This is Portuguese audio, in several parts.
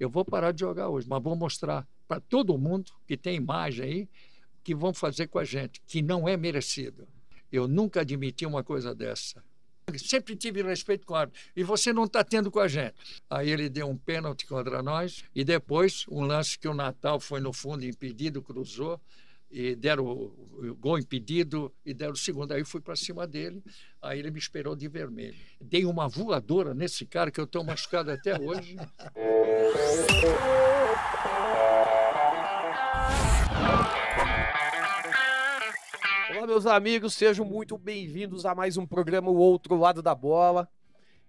eu vou parar de jogar hoje, mas vou mostrar para todo mundo que tem imagem aí que vão fazer com a gente, que não é merecido. Eu nunca admiti uma coisa dessa. Sempre tive respeito com o árbitro. E você não está tendo com a gente. Aí ele deu um pênalti contra nós e depois um lance que o Natal foi no fundo impedido, cruzou e deram o gol impedido e deram o segundo. Aí fui para cima dele, aí ele me esperou de vermelho. Dei uma voadora nesse cara que eu estou machucado até hoje. Olá, meus amigos, sejam muito bem-vindos a mais um programa O Outro Lado da Bola.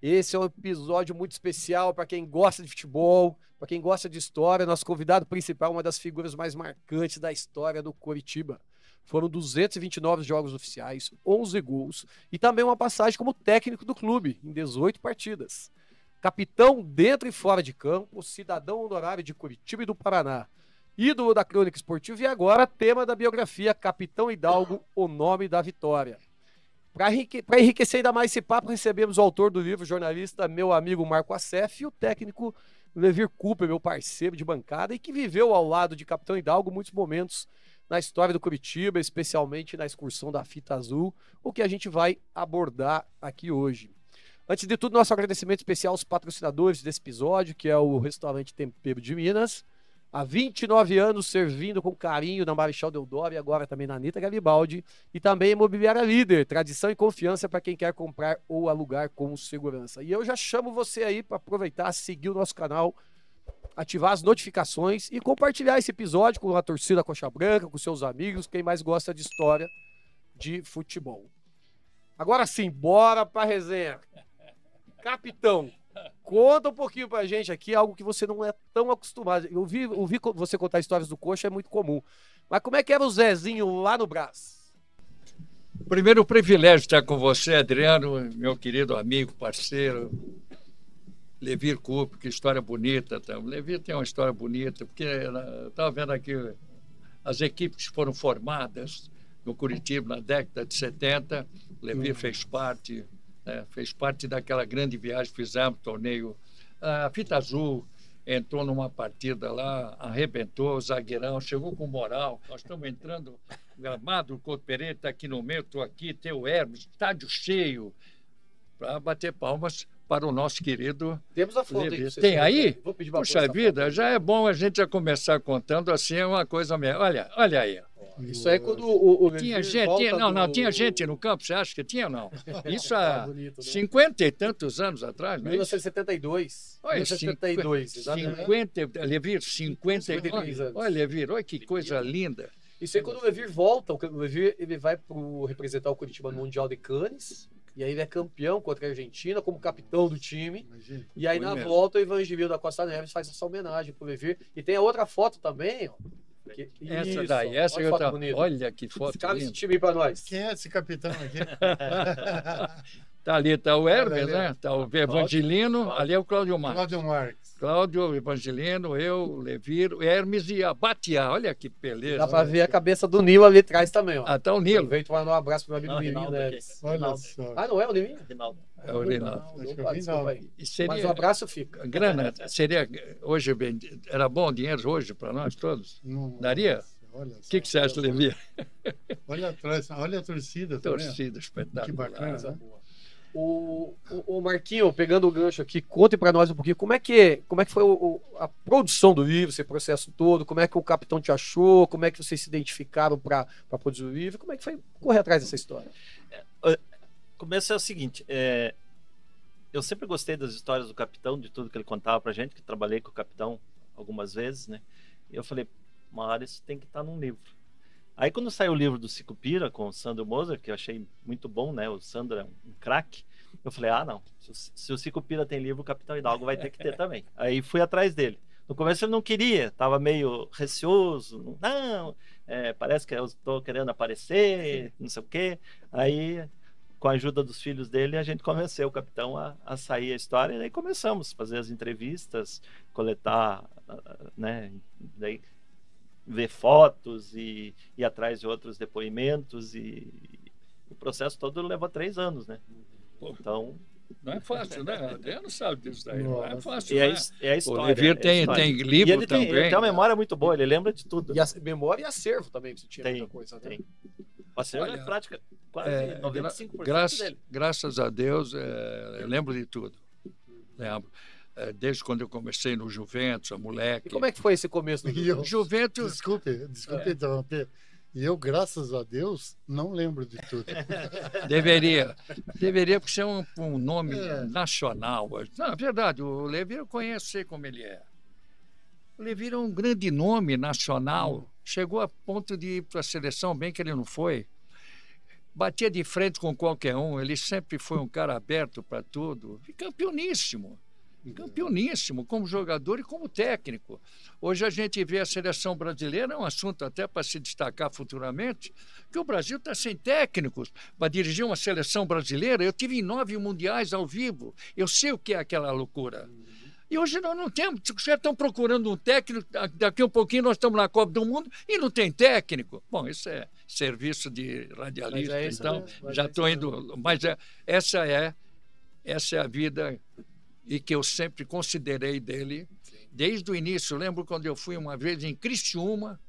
Esse é um episódio muito especial para quem gosta de futebol, para quem gosta de história. Nosso convidado principal, uma das figuras mais marcantes da história do Coritiba. Foram 229 jogos oficiais, 11 gols e também uma passagem como técnico do clube em 18 partidas. Capitão dentro e fora de campo, cidadão honorário de Coritiba e do Paraná. Ídolo da crônica esportiva e agora tema da biografia Capitão Hidalgo, o nome da vitória. Para enriquecer ainda mais esse papo, recebemos o autor do livro, jornalista, meu amigo Marco Assef, e o técnico Levir Cooper, meu parceiro de bancada, e que viveu ao lado de Capitão Hidalgo muitos momentos na história do Coritiba, especialmente na excursão da Fita Azul, o que a gente vai abordar aqui hoje. Antes de tudo, nosso agradecimento especial aos patrocinadores desse episódio, que é o Restaurante Tempero de Minas, há 29 anos servindo com carinho na Marechal Deodoro e agora também na Anitta Garibaldi. E também Imobiliária Líder, tradição e confiança para quem quer comprar ou alugar com segurança. E eu já chamo você aí para aproveitar, seguir o nosso canal, ativar as notificações e compartilhar esse episódio com a torcida Coxa Branca, com seus amigos, quem mais gosta de história de futebol. Agora sim, bora para a resenha. Capitão, conta um pouquinho pra gente aqui, algo que você não é tão acostumado. Eu ouvi você contar histórias do Coxa, é muito comum. Mas como é que era o Zezinho lá no Brás? Primeiro, o privilégio de estar com você, Adriano, meu querido amigo, parceiro. Levir Cooper, que história bonita. Tá? O Levir tem uma história bonita, porque eu estava vendo aqui as equipes que foram formadas no Coritiba na década de 70. O Levir fez parte... fez parte daquela grande viagem, fizemos torneio. A Fita Azul entrou numa partida lá, arrebentou, o zagueirão, chegou com moral. Nós estamos entrando no gramado, o Couto Pereira está aqui no meio, estou aqui, tem o Hermes, estádio cheio, para bater palmas para o nosso querido. Temos a foto aí. aí. Tem aí? Vou pedir pra Puxa vida, já é bom a gente já começar contando assim, é uma coisa mesmo. Olha aí. Isso aí é quando o tinha gente, tinha gente no campo, você acha que tinha ou não? Isso há 50 e tantos anos atrás, não é? 1972. Olha, 1972, exatamente. Levir, 53 anos. Olha, Levir, olha que coisa linda. Isso aí quando o Levir volta, o Levir ele vai representar o Coritiba no Mundial de Cannes, e aí ele é campeão contra a Argentina como capitão do time. E aí na volta o Ivan Gil da Costa Neves faz essa homenagem pro Levir. E tem a outra foto também, ó. Essa daí, essa que eu tava... Olha que foto linda. Esse time aí pra nós. Quem é esse capitão aqui? Tá ali, tá o Hermes, né? Tá o Evangelino, ali é o Cláudio Marques. Cláudio Marques. Cláudio, Evangelino, eu, o Levir, o Hermes e a Batia. Olha que beleza. Dá pra ver a cabeça do Nilo ali atrás também, ó. Ah, tá o Nilo. Veio tomar um abraço pro meu amigo Nilinho Neves. Olha só. Ah, não é o Nilinho? É o Rinaldo. Mas um abraço fica. Grana, seria hoje, era bom dinheiro hoje para nós todos? Daria? O que você acha, Levir? Olha atrás, olha a torcida também. Torcida espetacular. Que bacana, né? O Marquinho, pegando o gancho aqui, conte para nós um pouquinho como é que foi a produção do livro, esse processo todo, como é que o capitão te achou, como é que vocês se identificaram para produzir o livro, como é que foi correr atrás dessa história? Começo é o seguinte, eu sempre gostei das histórias do capitão, de tudo que ele contava pra gente, que trabalhei com o capitão algumas vezes, né? E eu falei, uma hora isso tem que estar num livro. Aí quando saiu o livro do Sicupira com o Sandro Moser, que eu achei muito bom, né? O Sandro é um craque. Eu falei, não, se o Sicupira tem livro, o Capitão Hidalgo vai ter que ter também. Aí fui atrás dele. No começo ele não queria, estava meio receoso. Não, parece que eu estou querendo aparecer, não sei o quê. Aí, com a ajuda dos filhos dele, a gente convenceu o capitão a sair a história. E aí começamos a fazer as entrevistas, coletar, né? Daí, ver fotos e ir atrás de outros depoimentos. E o processo todo levou 3 anos, né? Então... Não é fácil, né? Adriano sabe disso daí. Não é fácil, E né? é a história. O Levir é a história. tem E livro ele também. ele tem uma memória muito boa, ele lembra de tudo. E a memória e acervo também, que você tinha Tem, muita coisa, né? tem. O acervo é Olha, prática, quase 95% dele. Graças a Deus, eu lembro de tudo. Lembro. Desde quando eu comecei no Juventus, a moleque. E como é que foi esse começo do E eu- Juventus. Desculpe interromper. E eu, graças a Deus, não lembro de tudo. Deveria, porque isso é um nome É. nacional. Não, é verdade, o Levir eu conheço, sei como ele é. O Levir é um grande nome nacional. Chegou a ponto de ir para a seleção, bem que ele não foi. Batia de frente com qualquer um, ele sempre foi um cara aberto para tudo. E campeoníssimo. Campeoníssimo, como jogador e como técnico. Hoje a gente vê a seleção brasileira, é um assunto até para se destacar futuramente, que o Brasil está sem técnicos para dirigir uma seleção brasileira. Eu tive em 9 mundiais ao vivo, eu sei o que é aquela loucura. E hoje nós não temos, os caras estão procurando um técnico, daqui a um pouquinho nós estamos na Copa do Mundo e não tem técnico. Bom, isso é serviço de radialista, Mas é isso, então né? Mas já é estou isso, indo. Mas essa é a vida e que eu sempre considerei dele, desde o início. Eu lembro quando eu fui uma vez em Criciúma,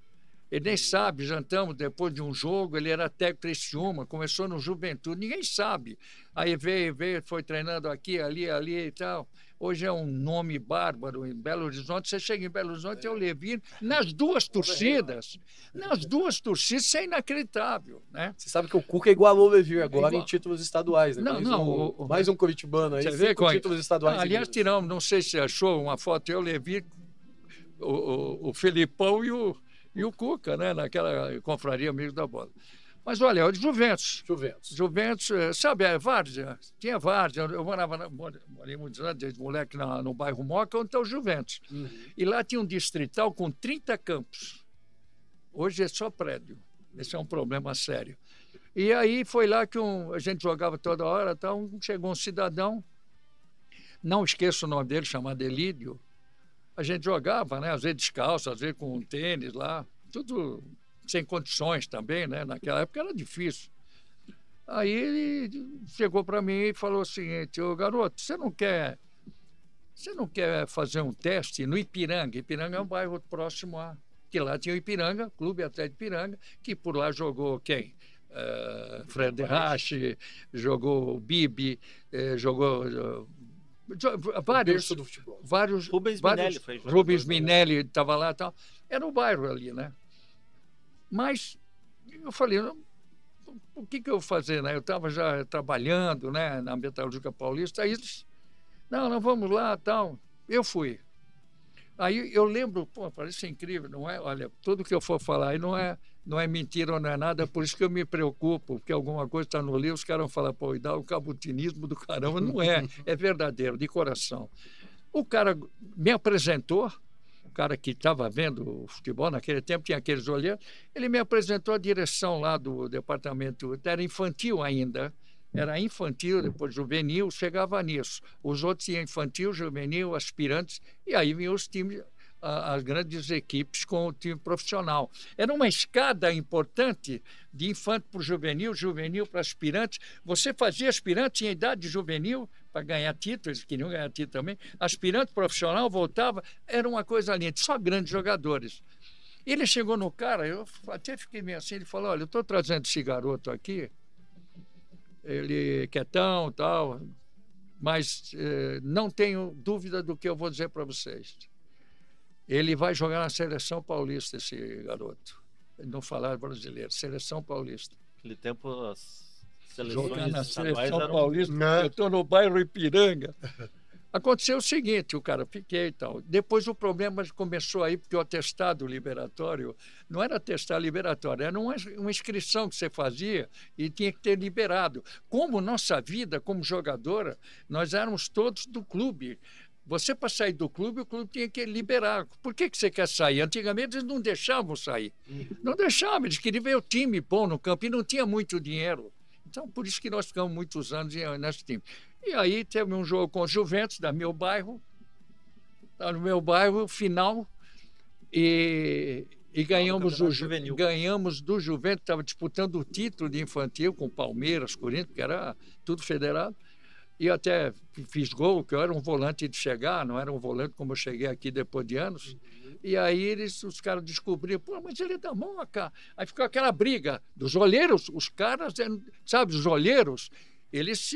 ele nem sabe, jantamos depois de um jogo, ele era técnico de Criciúma, começou no Juventude, ninguém sabe. Aí veio, foi treinando aqui, ali e tal. Hoje é um nome bárbaro em Belo Horizonte. Você chega em Belo Horizonte, é o Levir, nas duas torcidas. Nas duas torcidas, isso é inacreditável, né? Você sabe que o Cuca igualou o Levir agora Igual. em títulos estaduais, né? Mais um curitibano aí, Você vê 5 títulos estaduais. aliás, tiramos, não sei se você achou uma foto, eu, Levir, o Felipão e o Cuca, né? Naquela confraria Amigos da Bola. Mas olha, o Juventus, sabe, a Várzea, tinha Várzea, eu morei muitos anos, desde moleque no bairro Moca, onde está o Juventus. E lá tinha um distrital com 30 campos. Hoje é só prédio. Esse é um problema sério. E aí foi lá que a gente jogava toda hora, chegou um cidadão, não esqueço o nome dele, chamado Elídio. A gente jogava, né? Às vezes descalço, às vezes com um tênis lá, tudo sem condições também, né? Naquela época era difícil. Aí ele chegou para mim e falou o seguinte: ô garoto, você não quer fazer um teste no Ipiranga? Ipiranga é um bairro próximo que lá tinha o Ipiranga, Clube Atlético Ipiranga, que por lá jogou quem? Fred Rache, jogou o Bibi, jogou vários Rubens Minelli estava lá e tal. Era o bairro ali, né? Mas eu falei, o que eu vou fazer, né? Eu estava já trabalhando, né, na Metalúrgica Paulista. Aí eles, não, vamos lá, tal. Eu fui. Aí eu lembro, parece incrível, não é? Olha, tudo que eu for falar aí não é mentira ou não é nada, por isso que eu me preocupo, porque alguma coisa está no livro, os caras vão falar, e dá o cabutinismo do caramba. Não é verdadeiro, de coração. O cara me apresentou, o cara que estava vendo o futebol, naquele tempo tinha aqueles olheiros, ele me apresentou a direção lá do departamento, era infantil ainda, era infantil, depois juvenil, chegava nisso. Os outros tinham infantil, juvenil, aspirantes, e aí vinham os times, as grandes equipes com o time profissional. Era uma escada importante de infante para o juvenil, juvenil para aspirantes. Você fazia aspirante, tinha idade de juvenil para ganhar título, eles queriam ganhar título também. Aspirante profissional voltava, era uma coisa linda, só grandes jogadores. Ele chegou no cara, eu até fiquei meio assim, ele falou, olha, eu estou trazendo esse garoto aqui, ele é quietão e tal, mas não tenho dúvida do que eu vou dizer para vocês. Ele vai jogar na Seleção Paulista, esse garoto. Não falar brasileiro, Seleção Paulista. Naquele tempo, as jogar na estaduais Seleção eram... Paulista, eu estou no bairro Ipiranga. Aconteceu o seguinte, o cara, fiquei e tal. Depois o problema começou aí, porque o atestado liberatório não era atestado liberatório, era uma inscrição que você fazia e tinha que ter liberado. Como nossa vida como jogadora, nós éramos todos do clube. Você, para sair do clube, o clube tinha que liberar. Por que você quer sair? Antigamente eles não deixavam sair. Não deixavam, eles queriam ver o time bom no campo e não tinha muito dinheiro. Então, por isso que nós ficamos muitos anos nesse time. E aí teve um jogo com o Juventus, no meu bairro, final, e ganhamos do Juventus, estava disputando o título de infantil com Palmeiras, Corinthians, que era tudo federado. E até fiz gol, que eu era um volante de chegar, não era um volante como eu cheguei aqui depois de anos. E aí os caras descobriram, pô, mas ele é da Moca. Aí ficou aquela briga dos olheiros, os caras, sabe, os olheiros, eles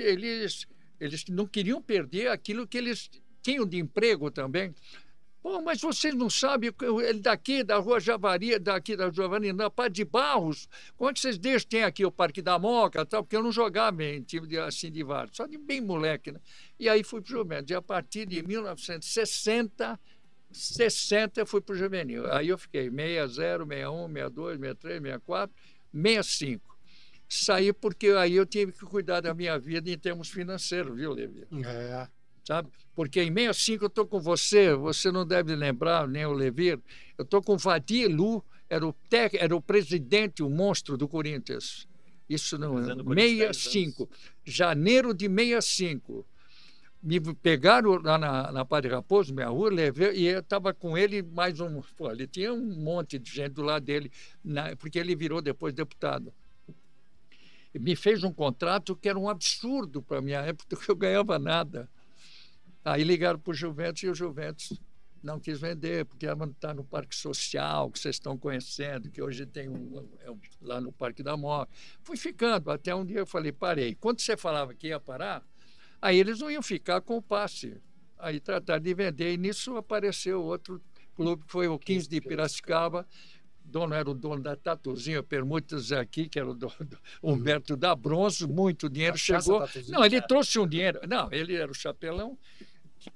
não queriam perder aquilo que eles tinham de emprego também. Pô, mas vocês não sabem, ele daqui, da Rua Javari, daqui da Giovanni, na Pá de Barros, como é que vocês deixam? Tem aqui o Parque da Moca, tal, porque eu não jogava em time assim de várzea, só de bem moleque, né? E aí fui para o Juventus. E a partir de 1960 eu fui para o Juvenil. Aí eu fiquei 60, 61, 62, 63, 64, 65. Saí porque aí eu tive que cuidar da minha vida em termos financeiros, viu, Levi? É. Sabe? Porque em 65 eu estou com você não deve lembrar, nem o Levir, eu estou com o Vadilu, era o presidente, o monstro do Corinthians. Isso não é 65, janeiro de 65. Me pegaram lá na Padre Raposo, minha rua, levei, e eu estava com ele mais um. Pô, ele tinha um monte de gente do lado dele, porque ele virou depois deputado. Me fez um contrato que era um absurdo para a minha época, porque eu ganhava nada. Aí ligaram para o Juventus e o Juventus não quis vender, porque está no Parque Social, que vocês estão conhecendo, que hoje tem lá no Parque da Moca. Fui ficando, até um dia eu falei, parei. Quando você falava que ia parar, aí eles não iam ficar com o passe. Aí trataram de vender, e nisso apareceu outro clube, que foi o 15 de Piracicaba. Era o dono da Tatuzinha Permutas aqui, que era o dono do Humberto da Bronze, muito dinheiro chegou. Não, ele trouxe um dinheiro. Não, ele era o chapelão.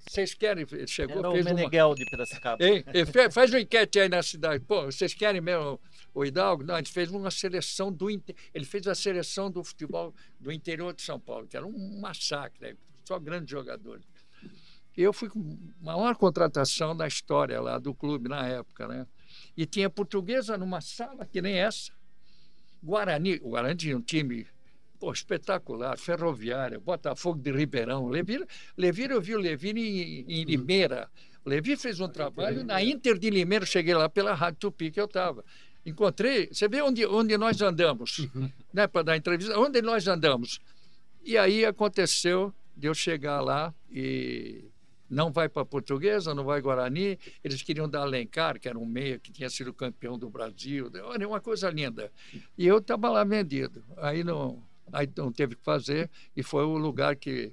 Vocês querem? Ele chegou, era fez o Meneghel de Piracicaba. Ei, faz uma enquete aí na cidade. Pô, vocês querem mesmo o Hidalgo? Não, ele fez uma seleção ele fez a seleção do futebol do interior de São Paulo, que era um massacre, né? Só grandes jogadores. Eu fui com a maior contratação da história lá do clube na época, né? E tinha Portuguesa numa sala que nem essa. Guarani, o Guarani tinha um time espetacular, Ferroviária, Botafogo de Ribeirão. Levir, eu vi o Levir em Limeira. O Levir fez um trabalho na Inter de Limeira, cheguei lá pela Rádio Tupi que eu estava. Encontrei, você vê onde nós andamos, né, para dar entrevista, onde nós andamos. E aí aconteceu de eu chegar lá e não vai para a Portuguesa, não vai Guarani. Eles queriam dar Alencar, que era um meia que tinha sido campeão do Brasil. Olha, uma coisa linda. E eu estava lá vendido. Aí não teve que fazer, e foi o lugar que...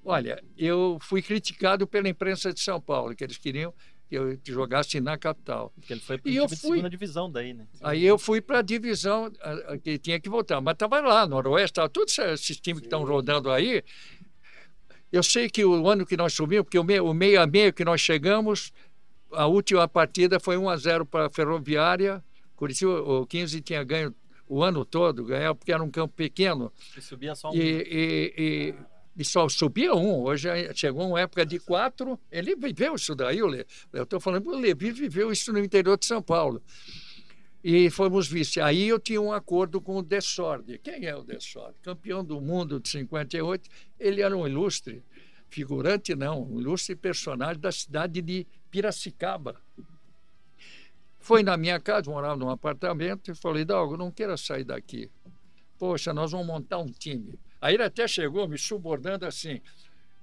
Olha, eu fui criticado pela imprensa de São Paulo, que eles queriam que eu jogasse na capital. Porque ele foi para a segunda divisão daí, né? Aí eu fui para a divisão que tinha que voltar. Mas estava lá, Noroeste, estava todos esses times que estão rodando aí. Eu sei que o ano que nós subimos, porque o meio a meio que nós chegamos, a última partida foi 1-0 para a Ferroviária. Curitiba, o 15 tinha ganho o ano todo, ganhava porque era um campo pequeno. E subia só um. E só subia um. Hoje chegou uma época de 4. Ele viveu isso daí. Eu estou falando que o Levi viveu isso no interior de São Paulo. E fomos vice. Aí eu tinha um acordo com o Desorde. Quem é o Desorde? Campeão do mundo de 58. Ele era um ilustre figurante, não, um ilustre personagem da cidade de Piracicaba. Foi na minha casa, morava num apartamento, e falei, Hidalgo, não queira sair daqui. Poxa, nós vamos montar um time. Aí ele até chegou me subornando assim,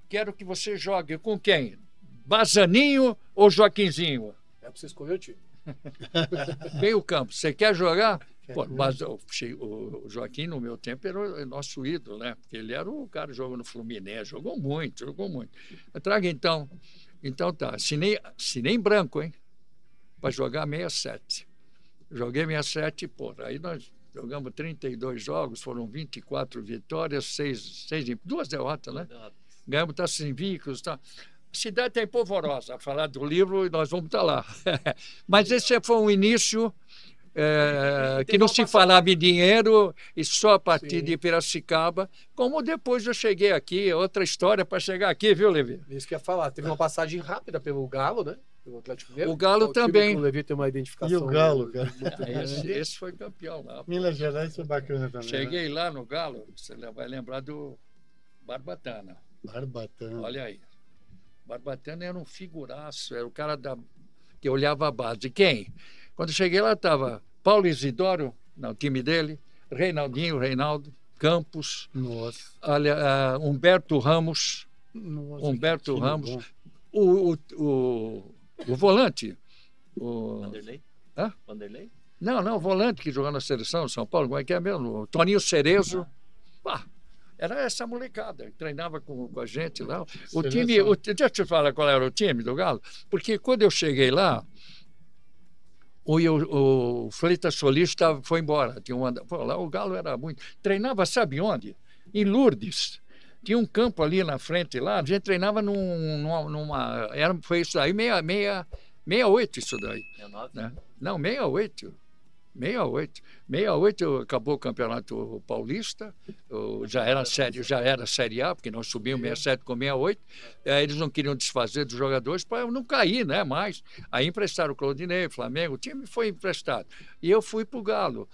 quero que você jogue com quem? Bazaninho ou Joaquinzinho? É para você escolher o time. Meio campo, você quer jogar? Pô, mas o Joaquim, no meu tempo, era o nosso ídolo, né? Porque ele era o cara que jogou no Fluminense, jogou muito. Traga então. Então tá, assinei em branco, hein? Para jogar 67. Joguei 67, pô, aí nós jogamos 32 jogos, foram 24 vitórias, 2 derrotas, né? Ganhamos taças invictos, tá? A cidade está empolvorosa a falar do livro e nós vamos estar lá. Mas esse foi um início que não se falava em dinheiro e só a partir de Piracicaba, como depois eu cheguei aqui, outra história para chegar aqui, viu, Levi? Isso que eu ia falar, teve uma passagem rápida pelo Galo, né? Pelo Atlético Mineiro. O Galo também. O Levi tem uma identificação. E o Galo, cara. Esse foi campeão lá. Minas Gerais foi bacana também. Cheguei lá no Galo, você vai lembrar do Barbatana. Barbatana. Olha aí. Barbatana era um figuraço, era o cara que olhava a base. Quem? Quando cheguei lá estava Paulo Isidoro, no time dele, Reinaldinho, Reinaldo, Campos, Nossa. Humberto Ramos, Nossa, Humberto que time Ramos, bom. o volante. Vanderlei? Hã? Vanderlei? Não, o volante que jogou na seleção de São Paulo, como é que é mesmo? O Toninho Cerezo. Pá, era essa molecada, treinava com a gente lá. O time, Seleção. deixa eu te falar qual era o time do Galo, porque quando eu cheguei lá, o Freitas Solista foi embora. Pô, lá o Galo era muito. Treinava, sabe onde? Em Lourdes. Tinha um campo ali na frente lá, a gente treinava foi isso daí, 68 isso daí. 69? Né? Não, 68. 68 acabou o Campeonato Paulista, já era Série A, porque nós subimos 67 com 68, eles não queriam desfazer dos jogadores para não cair, né? Mas aí emprestaram o Claudinei, o Flamengo, o time foi emprestado. E eu fui para o Galo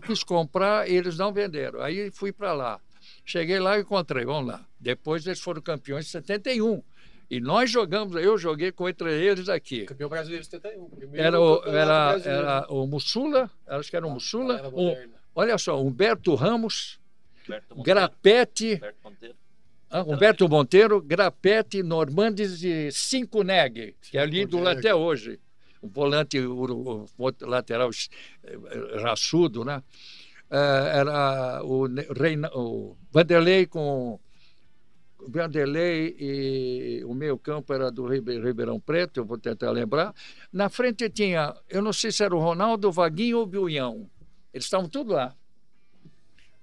quis comprar, eles não venderam, aí fui para lá. Cheguei lá e encontrei, vamos lá. Depois eles foram campeões em 71. E nós eu joguei contra eles aqui. Campeão brasileiro 71. Era o Mussula, acho que era o Mussula. Olha só, Humberto Ramos, Grapete, Humberto Monteiro, Grapete, Normandes e Cinconeg, que é lindo lá até hoje. O volante, o lateral raçudo, né? Era o Vanderlei e o meio campo era do Ribeirão Preto, eu vou tentar lembrar. Na frente tinha, eu não sei se era o Ronaldo, o Vaguinho ou o Biunhão. Eles estavam tudo lá.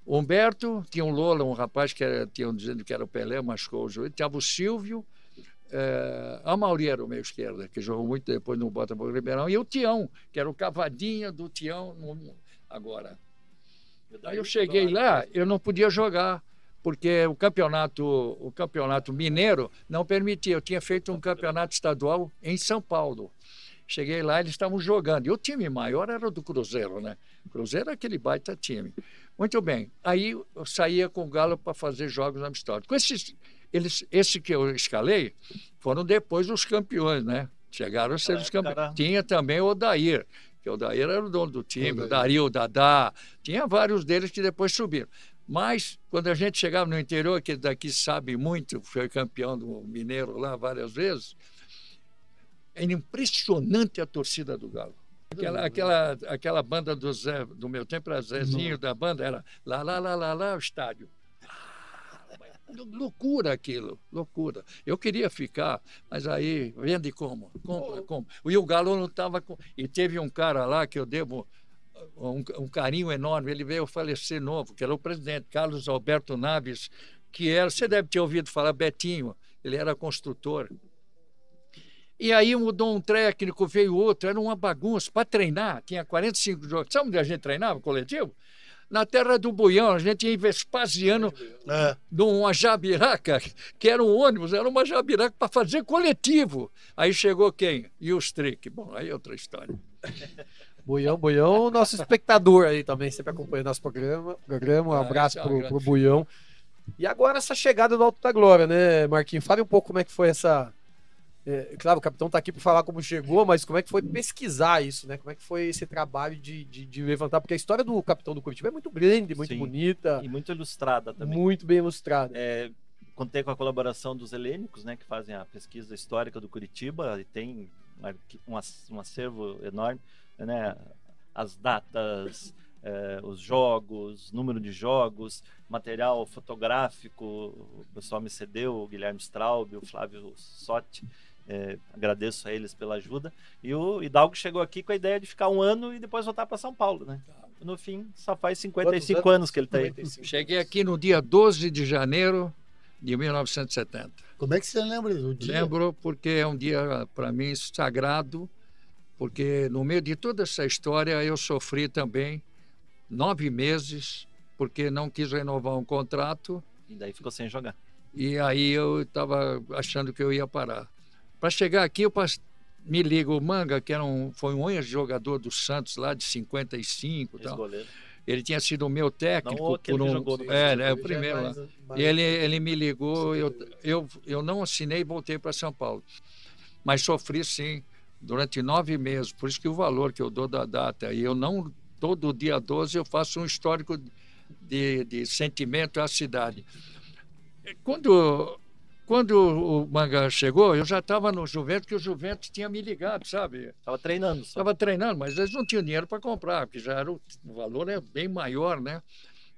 O Humberto, tinha um Lola, um rapaz que tinham dizendo que era o Pelé, machucou o joelho. Tinha o Silvio, a Mauri era o meio esquerda, que jogou muito depois no Botafogo Ribeirão, e o Tião, que era o cavadinha do Tião agora. Aí eu cheguei lá, eu não podia jogar, porque o campeonato mineiro não permitia. Eu tinha feito um campeonato estadual em São Paulo. Cheguei lá, eles estavam jogando. E o time maior era o do Cruzeiro, né? O Cruzeiro era aquele baita time. Muito bem. Aí eu saía com o Galo para fazer jogos amistosos. Esse que eu escalei foram depois os campeões, né? Chegaram a ser os campeões. Tinha também o Odair, que o Odair era o dono do time, o Dario, o Dadá. Tinha vários deles que depois subiram. Mas, quando a gente chegava no interior, que daqui sabe muito, foi campeão do Mineiro lá várias vezes, era impressionante a torcida do Galo. Aquela banda do meu tempo, era Zezinho da banda, era lá, o estádio. Loucura aquilo, loucura. Eu queria ficar, mas aí, vende como? Compra. E o Galo não estava com... E teve um cara lá que eu devo... Um carinho enorme, ele veio falecer novo, que era o presidente Carlos Alberto Naves, que era, você deve ter ouvido falar, Betinho, ele era construtor. E aí mudou um técnico, veio outro, era uma bagunça para treinar, tinha 45 jogos. Sabe onde a gente treinava, coletivo? Na terra do Buião, a gente ia em Vespasiano, numa jabiraca, que era um ônibus, era uma jabiraca para fazer coletivo. Aí chegou quem? E o Strick. Bom, aí é outra história. Buião, nosso espectador aí também, sempre acompanha nosso programa. Um abraço pro Buião. E agora essa chegada do Alto da Glória, né, Marquinhos? Fale um pouco como é que foi essa... claro, o capitão está aqui para falar como chegou, mas como é que foi pesquisar isso, né? Como é que foi esse trabalho de levantar? Porque a história do capitão do Curitiba é muito grande, muito bonita. E muito ilustrada também. Muito bem ilustrada. Contei com a colaboração dos helênicos, né, que fazem a pesquisa histórica do Curitiba, e tem um acervo enorme, né? As datas, os jogos, número de jogos, material fotográfico, o pessoal me cedeu, o Guilherme Straub, o Flávio Sotti, agradeço a eles pela ajuda. E o Hidalgo chegou aqui com a ideia de ficar um ano e depois voltar para São Paulo, né? No fim, só faz 55 anos que ele está aí. Cheguei aqui no dia 12 de janeiro de 1970. Como é que você lembra do dia? Lembro porque é um dia, para mim, sagrado, porque no meio de toda essa história eu sofri também 9 meses, porque não quis renovar um contrato. E daí ficou sem jogar. E aí eu estava achando que eu ia parar. Para chegar aqui, me liga o Manga, que foi um ex-jogador do Santos lá de 55 e tal. Ele tinha sido o meu técnico. Não, por jogou o primeiro lá. E ele me ligou, eu não assinei e voltei para São Paulo. Mas sofri sim, durante 9 meses. Por isso que o valor que eu dou da data. E eu não, todo dia 12 eu faço um histórico de sentimento à cidade. Quando o Manga chegou, eu já estava no Juventus, que o Juventus tinha me ligado, sabe? Estava treinando só. Estava treinando, mas eles não tinham dinheiro para comprar, porque já era o valor bem maior, né?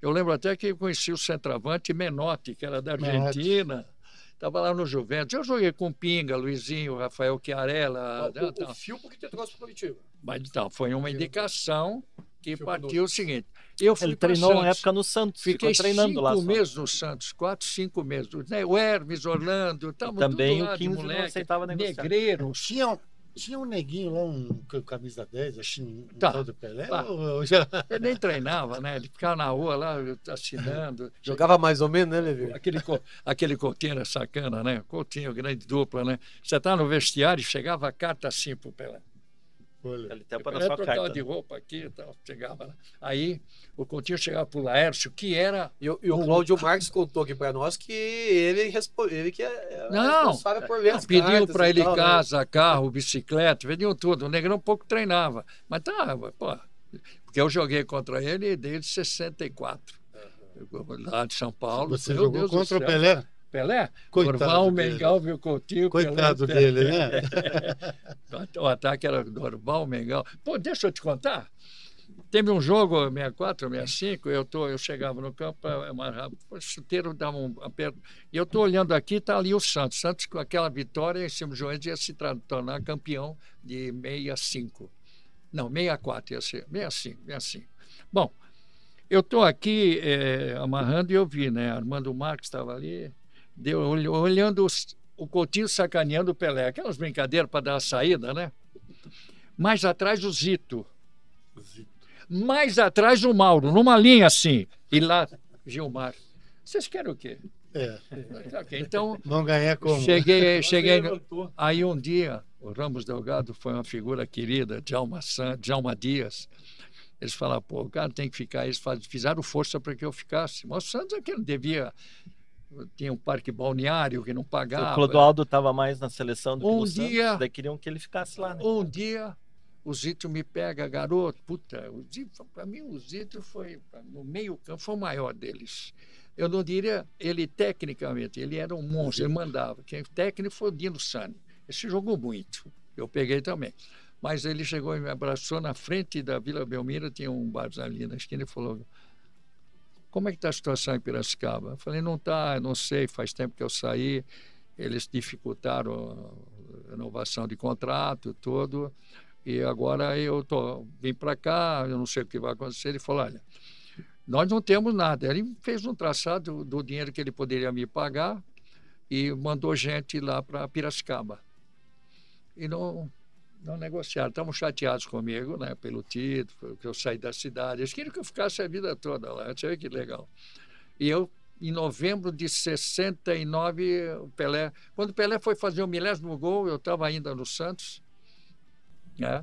Eu lembro até que eu conheci o centroavante Menotti, que era da Argentina. Estava lá no Juventus. Eu joguei com Pinga, Luizinho, Rafael Chiarella. O Filpo que te trouxe para o Curitiba. Mas então, foi uma indicação que Filpo partiu o seguinte. Eu fui Ele pra treinou uma Santos. época no Santos, Fiquei ficou treinando lá. 5 meses no Santos, 4, 5 meses. Né? O Hermes, Orlando, estavam Também tudo lá o de 15 não moleque. aceitava negociar. Negreiro. Tinha um neguinho lá, um camisa 10, assim, um Tá. tal do Pelé? Tá. Ou já... Ele nem treinava, né? Ele ficava na rua lá, assinando. Jogava mais ou menos, né, Levi? Aquele Coutinho era sacana, né? Coutinho, grande dupla, né? Você tá no vestiário, chegava a carta assim pro Pelé. Olha. Ele até O para Pelé sua trocava carta. de roupa aqui e tal, chegava lá. Aí o Coutinho chegava pro Laércio, que era... E o Cláudio Marques contou aqui para nós que ele que é Não, responsável por ler as pediam cartas para e ele tal, né? casa, carro, bicicleta, vendiam tudo. O Negrão pouco treinava. Mas tá, pô. Porque eu joguei contra ele desde 64. Lá de São Paulo. Você Meu jogou Deus do contra o céu. Pelé? Pelé? Coitado Dorval, dele. Mengal, viu Coutinho. Coitado Pelé, dele, né? O ataque era Dorval, Mengal. Pô, deixa eu te contar. Teve um jogo, 64, 65, eu chegava no campo, o chuteiro dava um aperto. E eu estou olhando aqui, está ali o Santos. Santos, com aquela vitória em cima do João, ia se tornar campeão de 65. Não, 64 ia ser. 65. Bom, eu estou aqui amarrando e eu vi, né? Armando Marques estava ali, olhando o Coutinho sacaneando o Pelé. Aquelas brincadeiras para dar a saída, né? Mais atrás o Zito. Mais atrás o Mauro, numa linha assim. E lá, Gilmar. Vocês querem o quê? Okay, então, Vão ganhar como? Cheguei. Aí um dia, o Ramos Delgado foi uma figura querida, Djalma Dias. Eles falaram, pô, o cara tem que ficar. Eles fizeram força para que eu ficasse. Mas o Santos é que não devia. Tinha um parque balneário que não pagava. O Clodoaldo estava mais na seleção do que no dia, Santos. Daí queriam que ele ficasse lá. Né? Um dia, o Zito me pega, garoto. Puta, para mim o Zito foi, no meio campo, foi o maior deles. Eu não diria, ele tecnicamente, ele era um monstro, ele mandava. Quem técnico foi o Dino Sani. Esse jogou muito. Eu peguei também. Mas ele chegou e me abraçou na frente da Vila Belmiro, tinha um bar ali na esquina e falou: como é que está a situação em Piracicaba? Eu falei, não está, não sei, faz tempo que eu saí, eles dificultaram a renovação de contrato, tudo, e agora vim para cá, eu não sei o que vai acontecer. Ele falou, olha, nós não temos nada. Ele fez um traçado do dinheiro que ele poderia me pagar e mandou gente lá para Piracicaba. E não negociaram. Estavam chateados comigo, né, pelo título, que eu saí da cidade. Eles queriam que eu ficasse a vida toda lá. Deixa eu ver que legal. E eu, em novembro de 69, quando o Pelé foi fazer o 1000º gol, eu estava ainda no Santos.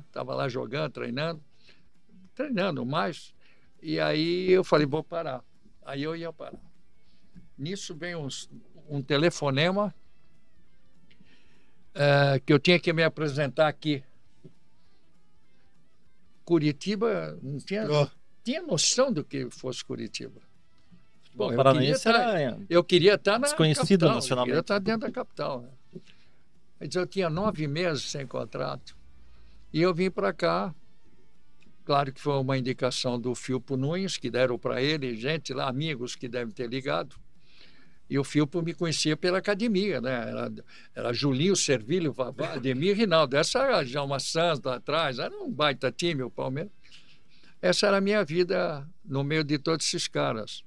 Estava lá jogando, treinando mais. E aí eu falei, vou parar. Aí eu ia parar. Nisso vem um telefonema que eu tinha que me apresentar aqui. Curitiba não tinha noção do que fosse Curitiba. Bom, eu queria estar na desconhecido capital, nacionalmente. Eu queria estar dentro da capital. Né? Mas eu tinha 9 meses sem contrato. E eu vim para cá. Claro que foi uma indicação do Filpo Nunes, que deram para ele, gente lá, amigos que devem ter ligado. E o Filpo me conhecia pela academia, né? Era Julinho, Servilho, Vavá, Ademir, Rinaldo. Essa era Djalma Santos lá atrás, era um baita time, o Palmeiras. Essa era a minha vida no meio de todos esses caras.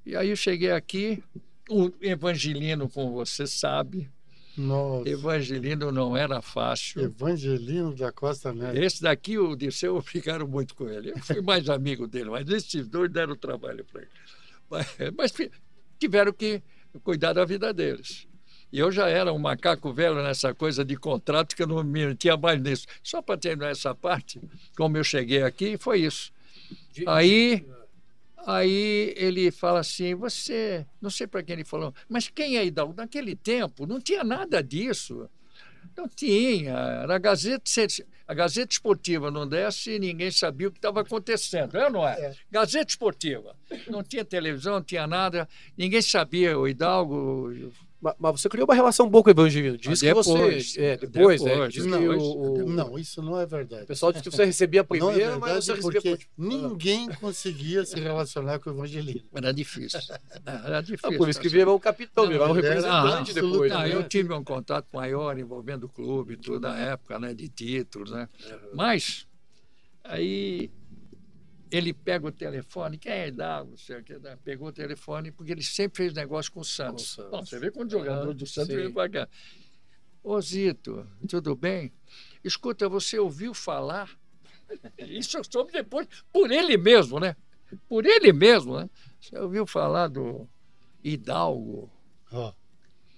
E aí eu cheguei aqui, o Evangelino, como você sabe. Nossa. Evangelino não era fácil. Evangelino da Costa Neto. Esse daqui, o Dirceu, ficaram muito com ele. Eu fui mais amigo dele, mas esses dois deram trabalho para ele. Mas tiveram que cuidar da vida deles. E eu já era um macaco velho nessa coisa de contrato, que eu não me metia mais nisso. Só para terminar essa parte, como eu cheguei aqui, foi isso. Aí ele fala assim, você, não sei para quem ele falou, mas quem é Hidalgo? Naquele tempo não tinha nada disso. Não tinha. Era a Gazeta, A Gazeta Esportiva não desce e ninguém sabia o que estava acontecendo, é ou não é? É. Gazeta Esportiva. Não tinha televisão, não tinha nada, ninguém sabia. O Hidalgo... Mas você criou uma relação boa com o Evangelino. Diz que você... Depois, né? Diz que Não, isso não é verdade. O pessoal diz que você recebia Não é primeiro, mas verdade você recebia... porque ninguém conseguia se relacionar com o Evangelino. Era difícil. Era difícil. Por isso que virou o capitão, virou o ele era representante depois. Não, né? eu tive um contato maior envolvendo o clube, tudo na época, né, de títulos, né? Mas aí ele pega o telefone, quem é Hidalgo? Pegou o telefone, porque ele sempre fez negócio com o Santos. Bom, você vê quando o jogador do Santos veio para cá. Ô Zito, tudo bem? Escuta, você ouviu falar? Isso eu soube depois, por ele mesmo, né? Por ele mesmo, né? Você ouviu falar do Hidalgo? Ó,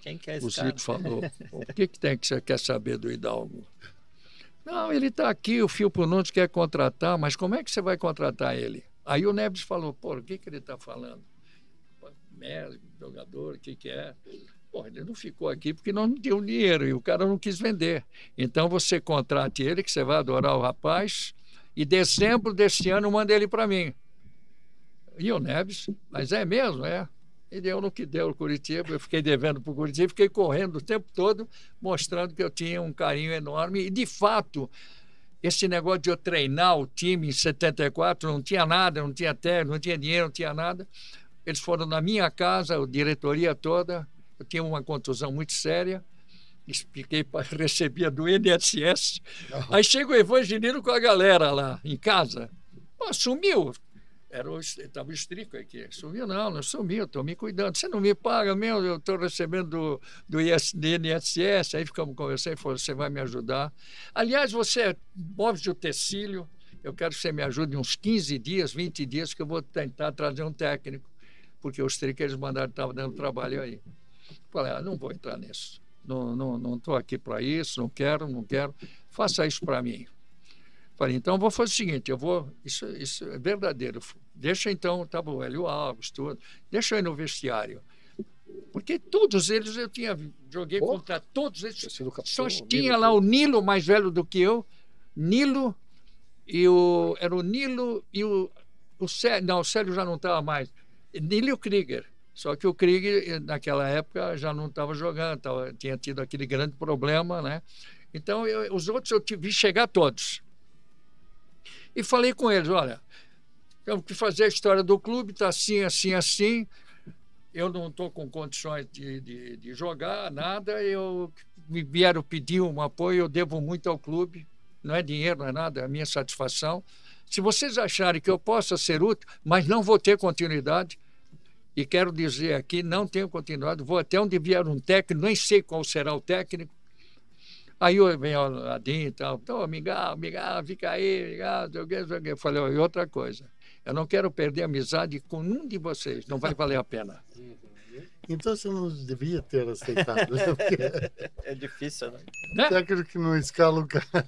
Quem quer O esse cara? Zito falou. O que tem que você quer saber do Hidalgo? Não, ele está aqui, o Filpo Nunes quer contratar, mas como é que você vai contratar ele? Aí o Neves falou, pô, o que ele está falando? Médico, jogador, o que é? Pô, ele não ficou aqui porque não deu dinheiro e o cara não quis vender. Então você contrate ele, que você vai adorar o rapaz, e dezembro deste ano manda ele para mim. E o Neves, mas é mesmo, é. E deu no que deu o Curitiba, eu fiquei devendo para o Curitiba, fiquei correndo o tempo todo, mostrando que eu tinha um carinho enorme. E, de fato, esse negócio de eu treinar o time em 74, não tinha nada, não tinha técnico, não tinha dinheiro, não tinha nada. Eles foram na minha casa, a diretoria toda, eu tinha uma contusão muito séria, recebia do INSS. Aí chega o Evangelino com a galera lá em casa. Pô, sumiu. Estava o Estrico aqui. Sumiu? Não sumiu, estou me cuidando. Você não me paga mesmo? Eu estou recebendo do INSS. Aí ficamos conversando e falou, você vai me ajudar. Aliás, você move de utensílio. Eu quero que você me ajude uns 15 dias, 20 dias, que eu vou tentar trazer um técnico. Porque os Estrico, eles mandaram, estavam dando trabalho aí. Falei, não vou entrar nisso. Não estou aqui para isso, não quero. Faça isso para mim. Falei, então vou fazer o seguinte, isso é verdadeiro. Deixa então, estava o Hélio Alves, tudo, deixa eu ir no vestiário. Porque todos eles joguei contra todos eles. Só tinha lá o Nilo, mais velho do que eu, era o Nilo e o Célio, não, o Célio já não estava mais, Nilo e o Krieger. Só que o Krieger, naquela época, já não estava jogando, tinha tido aquele grande problema, né? Então, os outros eu vi chegar todos. E falei com eles, olha, temos que fazer a história do clube, está assim, assim, assim. Eu não estou com condições de jogar, nada. Me vieram pedir um apoio, eu devo muito ao clube. Não é dinheiro, não é nada, é a minha satisfação. Se vocês acharem que eu possa ser útil, mas não vou ter continuidade, e quero dizer aqui, não tenho continuidade, vou até onde vier um técnico, nem sei qual será o técnico. Aí vem o Ladinho e tal, Miguel, fica aí, eu falei, e outra coisa, eu não quero perder amizade com um de vocês, não vai valer a pena. então você não devia ter aceitado. Né? É difícil, né? Técnico que não escala o cara.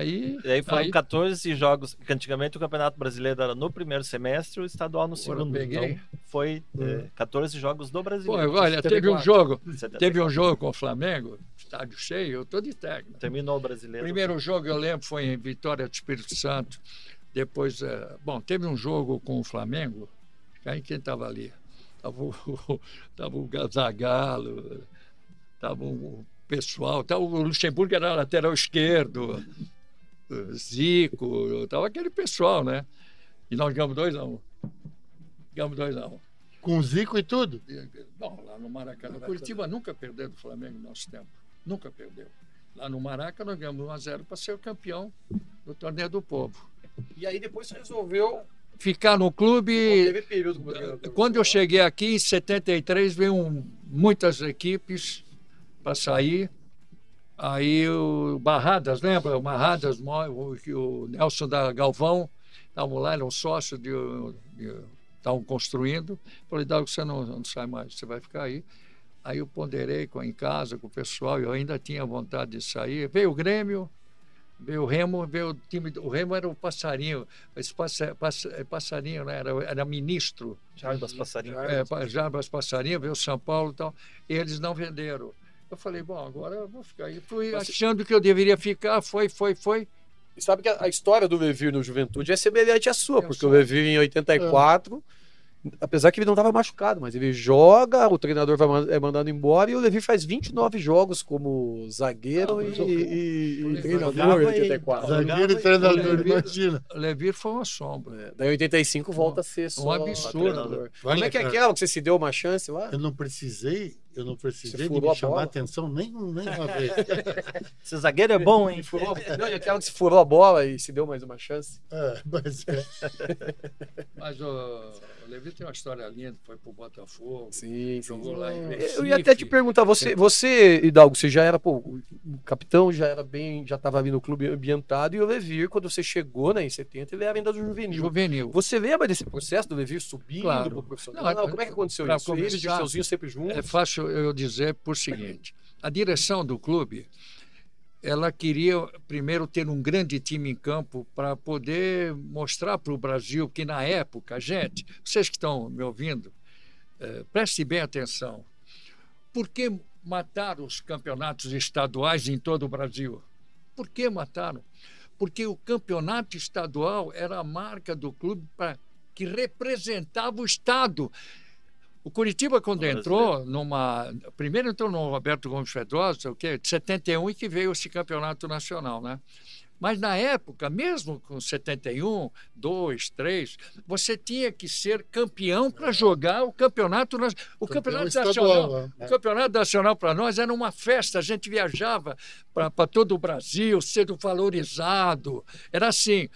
E aí foram 14 jogos, porque antigamente o Campeonato Brasileiro era no primeiro semestre, o estadual no segundo. Então foi 14 jogos do Brasileiro. Pô, olha, teve um jogo com o Flamengo, estádio cheio, eu estou de técnico. Terminou o Brasileiro. Primeiro jogo, eu lembro, foi em Vitória do Espírito Santo. Depois, teve um jogo com o Flamengo, aí quem estava ali? Estava o Zagallo, estava o pessoal, o Luxemburgo era lateral esquerdo, Zico, estava aquele pessoal, né? E nós ganhamos 2-1. Com Zico e tudo? Bom, lá no Maracanã. Curitiba nunca perdeu do Flamengo no nosso tempo. Nunca perdeu. Lá no Maracanã nós ganhamos 1-0 para ser o campeão do Torneio do Povo. E aí depois você resolveu ficar no clube. Teve período quando eu cheguei aqui, em 73, veio muitas equipes para sair. Aí o Barradas, lembra? O Barradas, o Nelson da Galvão, estavam lá, eram sócios estavam construindo. Falei, Dalgo, você não sai mais, você vai ficar aí. Aí eu ponderei em casa com o pessoal, eu ainda tinha vontade de sair. Veio o Grêmio, veio o Remo, veio o time. O Remo era o Passarinho, esse Passarinho, né? Era ministro. Jarbas Passarinho. Jarbas Passarinho, veio o São Paulo e tal. E eles não venderam. Eu falei, bom, agora eu vou ficar aí. Fui achando que eu deveria ficar, foi. E sabe que a história do Levir no Juventude é semelhante à sua, porque sou. o Levir em 84, apesar que ele não estava machucado, mas ele joga, o treinador é mandado embora e o Levir faz 29 jogos como zagueiro e treinador em 84. Zagueiro e treinador, imagina. O Levir foi uma sombra. Daí em 85 volta a ser só absurdo. treinador. Olha, Como é que é cara, aquela que você se deu uma chance lá? Eu não precisei Você de furou me a chamar bola? a atenção nem uma vez. Esse zagueiro é bom, hein? Não, e aquela que se furou a bola e se deu mais uma chance? Mas Mas o Levir tem uma história linda, foi pro Botafogo, Sim, jogou lá em Recife. Eu ia até te perguntar, você, Hidalgo, você já era, o capitão já era já estava ali no clube ambientado, e o Levir, quando você chegou, né, em 70, ele era ainda do juvenil. Juvenil. Você lembra desse processo do Levir subindo Claro. pro profissional? Não, Como é que aconteceu pra isso? Ele e o começar, Dirceuzinho sempre juntos? É fácil eu dizer por seguinte: a direção do clube, ela queria primeiro ter um grande time em campo para poder mostrar para o Brasil que na época, gente, vocês que estão me ouvindo, prestem bem atenção. Por que mataram os campeonatos estaduais em todo o Brasil? Por que mataram? Porque o campeonato estadual era a marca do clube que representava o Estado. O Curitiba, quando entrou primeiro entrou no Roberto Gomes Pedrosa, de 71, e que veio esse campeonato nacional, né? Mas na época, mesmo com 71, 2, 3, você tinha que ser campeão para jogar o campeonato nacional. O campeonato nacional para nós era uma festa, a gente viajava para todo o Brasil, sendo valorizado. Era assim.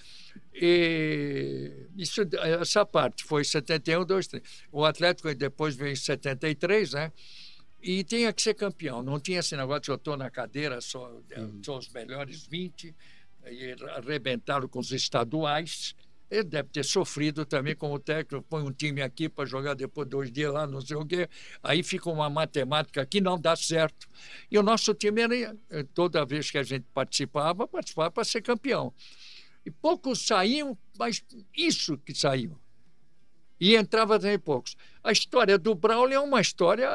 Essa parte foi 71, 2, 3. O Atlético depois veio em 73, né? E tinha que ser campeão. Não tinha esse negócio de eu estou na cadeira, só os melhores 20, e arrebentaram com os estaduais. Ele deve ter sofrido também como técnico, põe um time aqui para jogar depois 2 dias lá, não sei o quê. Aí fica uma matemática que não dá certo. E o nosso time, toda vez que a gente participava para ser campeão. E poucos saíam, mas isso que saiu. E entrava também poucos. A história do Braulio é uma história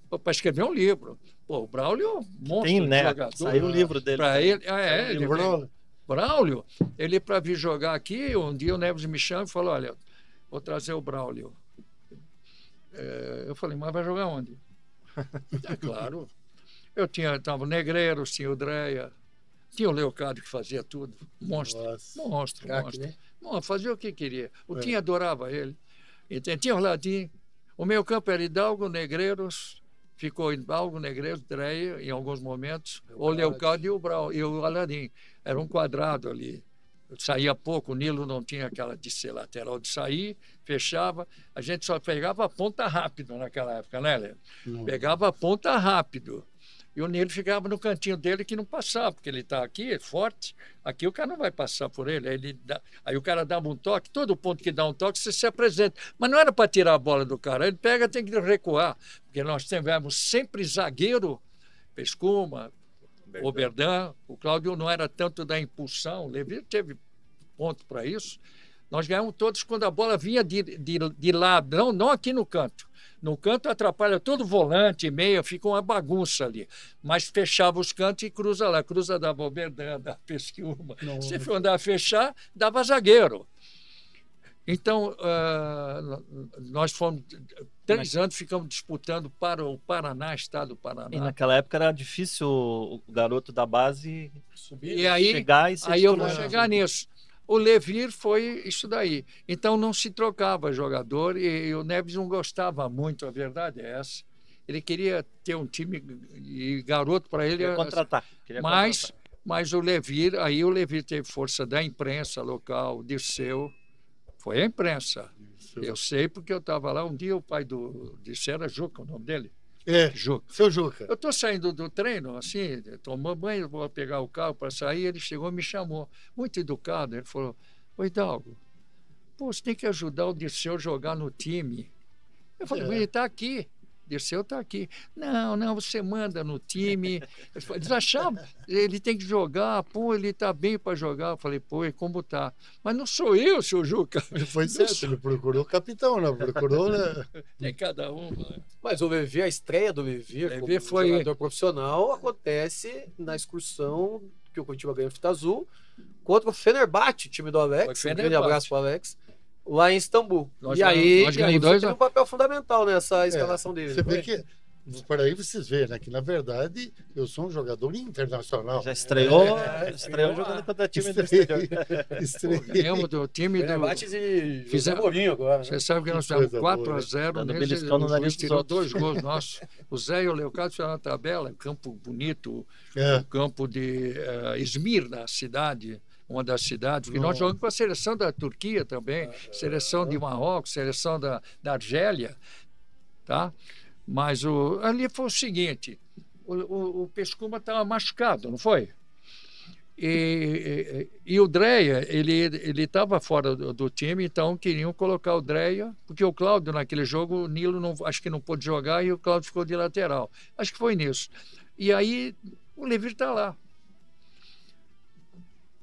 para escrever um livro. Pô, o Braulio é um monstro de jogador. Saiu o livro dele. Para ele, Braulio, ele para vir jogar aqui, um dia o Neves me chama e falou, olha, vou trazer o Braulio. Eu falei, mas vai jogar onde? Claro. Eu estava o Negreiros, tinha o Dreia, tinha o Leocádio que fazia tudo. Monstro. Né? Fazia o que queria. O Tim adorava ele. Tinha o Ladim. O meio campo era Hidalgo, Negreiros. Ficou Hidalgo, Negreiros, Dreia, em alguns momentos. O Leocádio e o Aladim. Era um quadrado ali. Saía pouco, o Nilo não tinha aquela de ser lateral de sair, fechava. A gente só pegava a ponta rápido naquela época, né, Léo? Pegava a ponta rápido. E o Nilo ficava no cantinho dele que não passava, porque ele está aqui, forte. Aqui o cara não vai passar por ele. Aí o cara dava um toque, todo ponto que dá um toque, você se apresenta. Mas não era para tirar a bola do cara. Ele pega, tem que recuar. Porque nós tivemos sempre zagueiro, Pescuma, Oberdan. O Cláudio não era tanto da impulsão. O Levir teve ponto para isso. Nós ganhamos todos quando a bola vinha de lado, não aqui no canto. No canto atrapalha todo volante, meia, fica uma bagunça ali. Mas fechava os cantos e cruza lá. Cruza dava Oberdan, dava Pesquiuma. Se for andar a fechar, dava zagueiro. Então, nós fomos 3 anos, ficamos disputando para o Paraná, estado do Paraná. E naquela época era difícil o garoto da base subir, e aí, chegar e ser aí eu vou chegar nisso. O Levir foi isso daí. Então não se trocava jogador e o Neves não gostava muito, a verdade é essa. Ele queria ter um time e garoto para ele. Queria contratar. Mas o Levir teve força da imprensa local, Dirceu. Foi a imprensa. Eu sei porque eu estava lá um dia, o pai do Dirceu era Juca, o nome dele. Juca. Seu Juca. Eu estou saindo do treino, assim, tomando banho, vou pegar o carro para sair, ele chegou e me chamou. Muito educado, ele falou, ô Hidalgo, você tem que ajudar o Dirceu a jogar no time. Eu falei, ele está aqui. Dirceu está aqui. Não, você manda no time. Eles achavam, ele tem que jogar, ele está bem para jogar. Eu falei, e como tá? Mas não sou eu, seu Juca. Foi certo, ele procurou o capitão, não procurou, né? Tem cada um. Né? Mas o Levir, a estreia do Levir como jogador profissional acontece na excursão que o Curitiba ganha o Fita Azul, contra o Fenerbahçe, time do Alex. Foi Um grande Fenerbahçe. abraço para o Alex. Lá em Istambul. Nós E aí ganhamos você 2 teve um papel fundamental nessa escalação dele. Você não vê foi? que, por aí vocês veem, né, que na verdade eu sou um jogador internacional. Já estreou, estreou jogando contra time do Estreei. exterior. Estreei. Ganhamos do time do... Fenerbahçe e José Fizemos- Mourinho agora. Né? Você sabe que nós Que fizemos coisa 4-0 Dando neles, beliscão no o nariz juiz dos tirou outros. 2 gols nossos. O Zé e o Leocádio fizeram uma tabela, campo bonito, É. o campo de Esmirna, a cidade, uma das cidades, porque nós Nossa. jogamos com a seleção da Turquia também, seleção de Marrocos, seleção da Argélia, tá? Mas ali foi o seguinte, o Pescuma estava machucado, não foi? E o Dreia, ele estava fora do time, então queriam colocar o Dreia, porque o Cláudio naquele jogo, o Nilo acho que não pôde jogar e o Cláudio ficou de lateral. Acho que foi nisso. E aí o Levir está lá.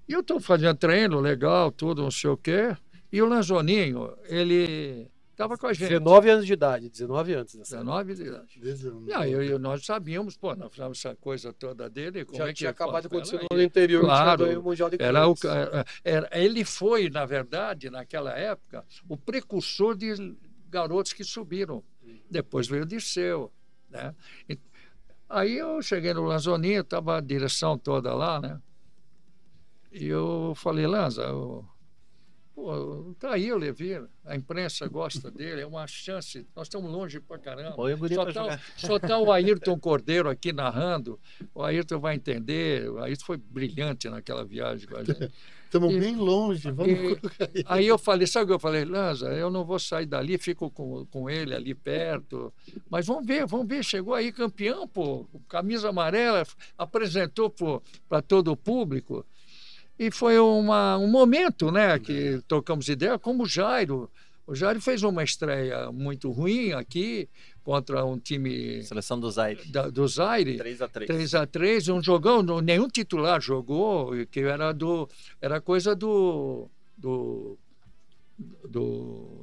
E eu estou fazendo treino legal, tudo, não sei o quê, e o Lanzoninho, ele estava com a gente. 19 anos de idade, 19 anos. Nessa 19 de idade. Desde E aí nós sabíamos, pô, nós fizemos essa coisa toda dele. Como já é que tinha acabado de fala? acontecer Era no interior, Claro, tinha ganho o Mundial de Era Clubes. ele foi, na verdade, naquela época, o precursor de garotos que subiram. Depois veio o Dirceu, né? Aí eu cheguei no Lanzoninho, estava a direção toda lá, né? E eu falei, Lanza, pô, tá aí o Levir, a imprensa gosta dele, é uma chance, nós estamos longe pra caramba. Põe o guri pra jogar. Só tá o Ayrton Cordeiro aqui narrando, o Ayrton vai entender, o Ayrton foi brilhante naquela viagem com a gente. Estamos E- bem longe, vamos colocar aí. Aí eu falei, sabe o que eu falei? Lanza, eu não vou sair dali, fico com ele ali perto, mas vamos ver, chegou aí campeão, pô, camisa amarela, apresentou para todo o público. E foi um momento, né, que tocamos ideia, como o Jairo. O Jairo fez uma estreia muito ruim aqui, contra um time Seleção do Zaire. do Zaire. 3-3. 3-3, um jogão, nenhum titular jogou, que era coisa do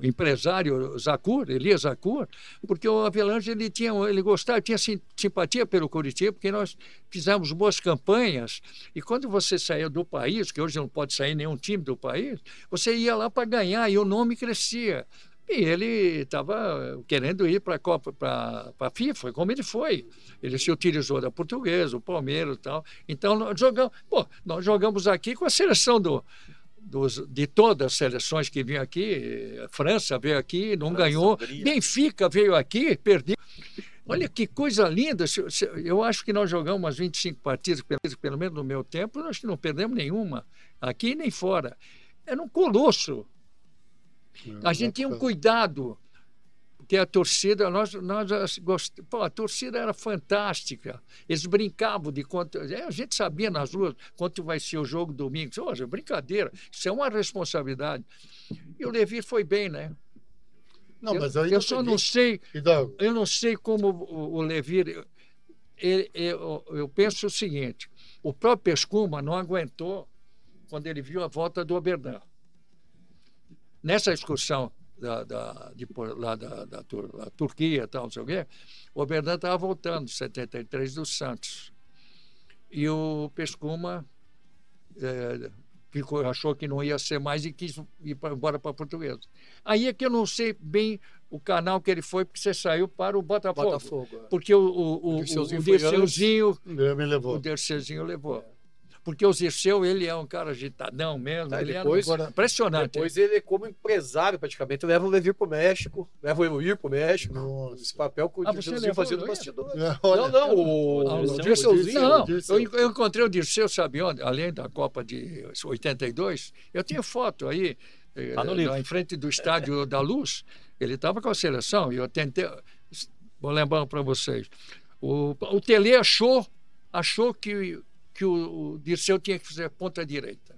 empresário Zacur, Elias Zacur, porque o Avelange ele gostava, tinha simpatia pelo Coritiba, porque nós fizemos boas campanhas, e quando você saía do país, que hoje não pode sair nenhum time do país, você ia lá para ganhar e o nome crescia. E ele estava querendo ir para a Copa, para a FIFA, como ele foi. Ele se utilizou da Portuguesa, o Palmeiras e tal. Então, nós jogamos aqui com a seleção de todas as seleções que vinham aqui. A França veio aqui, não ganhou. Hungria. Benfica veio aqui, perdeu. Olha que coisa linda. Eu acho que nós jogamos umas 25 partidas, pelo menos no meu tempo, nós não perdemos nenhuma, aqui nem fora. Era um colosso. A gente tinha um cuidado, porque a torcida, a torcida era fantástica. Eles brincavam de quanto. A gente sabia nas ruas quanto vai ser o jogo domingo. Olha, brincadeira, isso é uma responsabilidade. E o Levir foi bem, né? Não, mas eu, Eu só não sei. Hidalgo, Eu não sei como o Levir. Eu penso o seguinte: o próprio Pescuma não aguentou quando ele viu a volta do Oberdan. Nessa excursão da Turquia, tal, não sei o quê, o Oberdan estava voltando, em 73, do Santos. E o Pescuma achou que não ia ser mais e quis ir embora para a Portuguesa. Aí é que eu não sei bem o canal que ele foi, porque você saiu para o Botafogo. Porque o Dirceuzinho me levou. o Dirceuzinho levou. Porque o Dirceu, ele é um cara agitadão mesmo. Tá, Ele depois- era impressionante. Depois ele, como empresário, praticamente, leva o Levir pro México, leva o Eloir pro México. Nossa. Esse papel que o Você Dirceuzinho levou fazia o no Eloir? bastidor. Olha, Não, o Dirceu- Dirceuzinho. Não, Dirceu. eu encontrei o Dirceu, sabe onde? Além da Copa de 82, eu tenho foto aí, Tá no livro. em frente do Estádio da Luz. Ele estava com a seleção e eu tentei. Vou lembrar para vocês. O Tele achou que o Dirceu tinha que fazer ponta direita.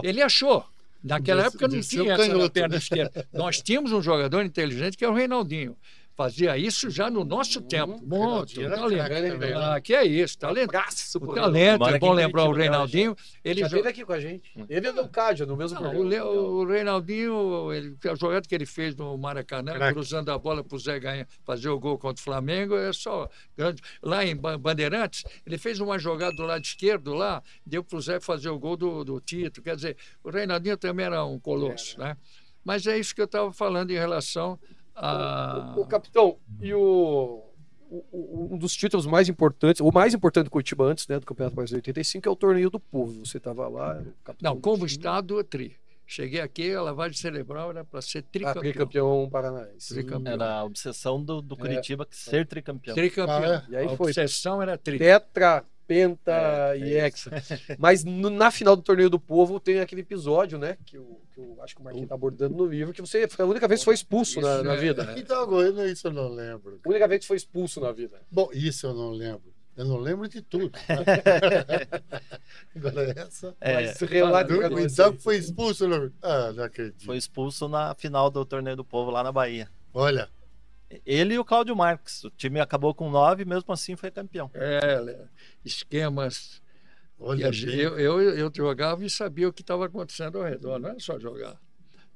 Ele achou. Naquela Dirceu- época não Dirceu tinha essa na canhoto, perna né? esquerda. Nós tínhamos um jogador inteligente que é o Reinaldinho. fazia isso já no nosso tempo. Muito, Reinaldinho era talento. craque também, né? Que é isso, talento. Abraço O pro talento, Mora é aqui bom em lembrar o Curitiba, Reinaldinho. Ele Já jo- esteve aqui com a gente. Ele é do Cádio, no mesmo Não, programa. o Reinaldinho, a jogada que ele fez no Maracanã, Craque. cruzando a bola para o Zé ganhar, fazer o gol contra o Flamengo, é só grande. Lá em Bandeirantes, ele fez uma jogada do lado esquerdo lá, deu para o Zé fazer o gol do Tito. Quer dizer, o Reinaldinho também era um colosso, né? Mas é isso que eu estava falando em relação a... O capitão, e um dos títulos mais importantes, o mais importante do Curitiba antes, né, do Campeonato Brasileiro 85, é o Torneio do Povo. Você estava lá, o capitão Não, do como time. estado, tri. Cheguei aqui, a lavagem cerebral era para ser tricampeão. Tricampeão paranaense. Tricampeão. Era a obsessão do Curitiba que ser tricampeão. Tricampeão. Ah, E aí a foi obsessão era tri. tetra, penta e hexa. Mas na final do Torneio do Povo tem aquele episódio, né, que eu acho que o Marquinhos está abordando no livro, que você foi a única vez que foi expulso Isso na é- vida. Então, agora, isso eu não lembro. A única vez que foi expulso na vida. Bom, isso eu não lembro. Eu não lembro de tudo. Agora essa. Mas relata pra nós Então aí. foi expulso. Não... Ah, não acredito. Foi expulso na final do Torneio do Povo lá na Bahia. Olha, Ele e o Cláudio Marques. O time acabou com 9, mesmo assim foi campeão. Esquemas. olha E bem. eu jogava e sabia o que estava acontecendo ao redor, não era só jogar.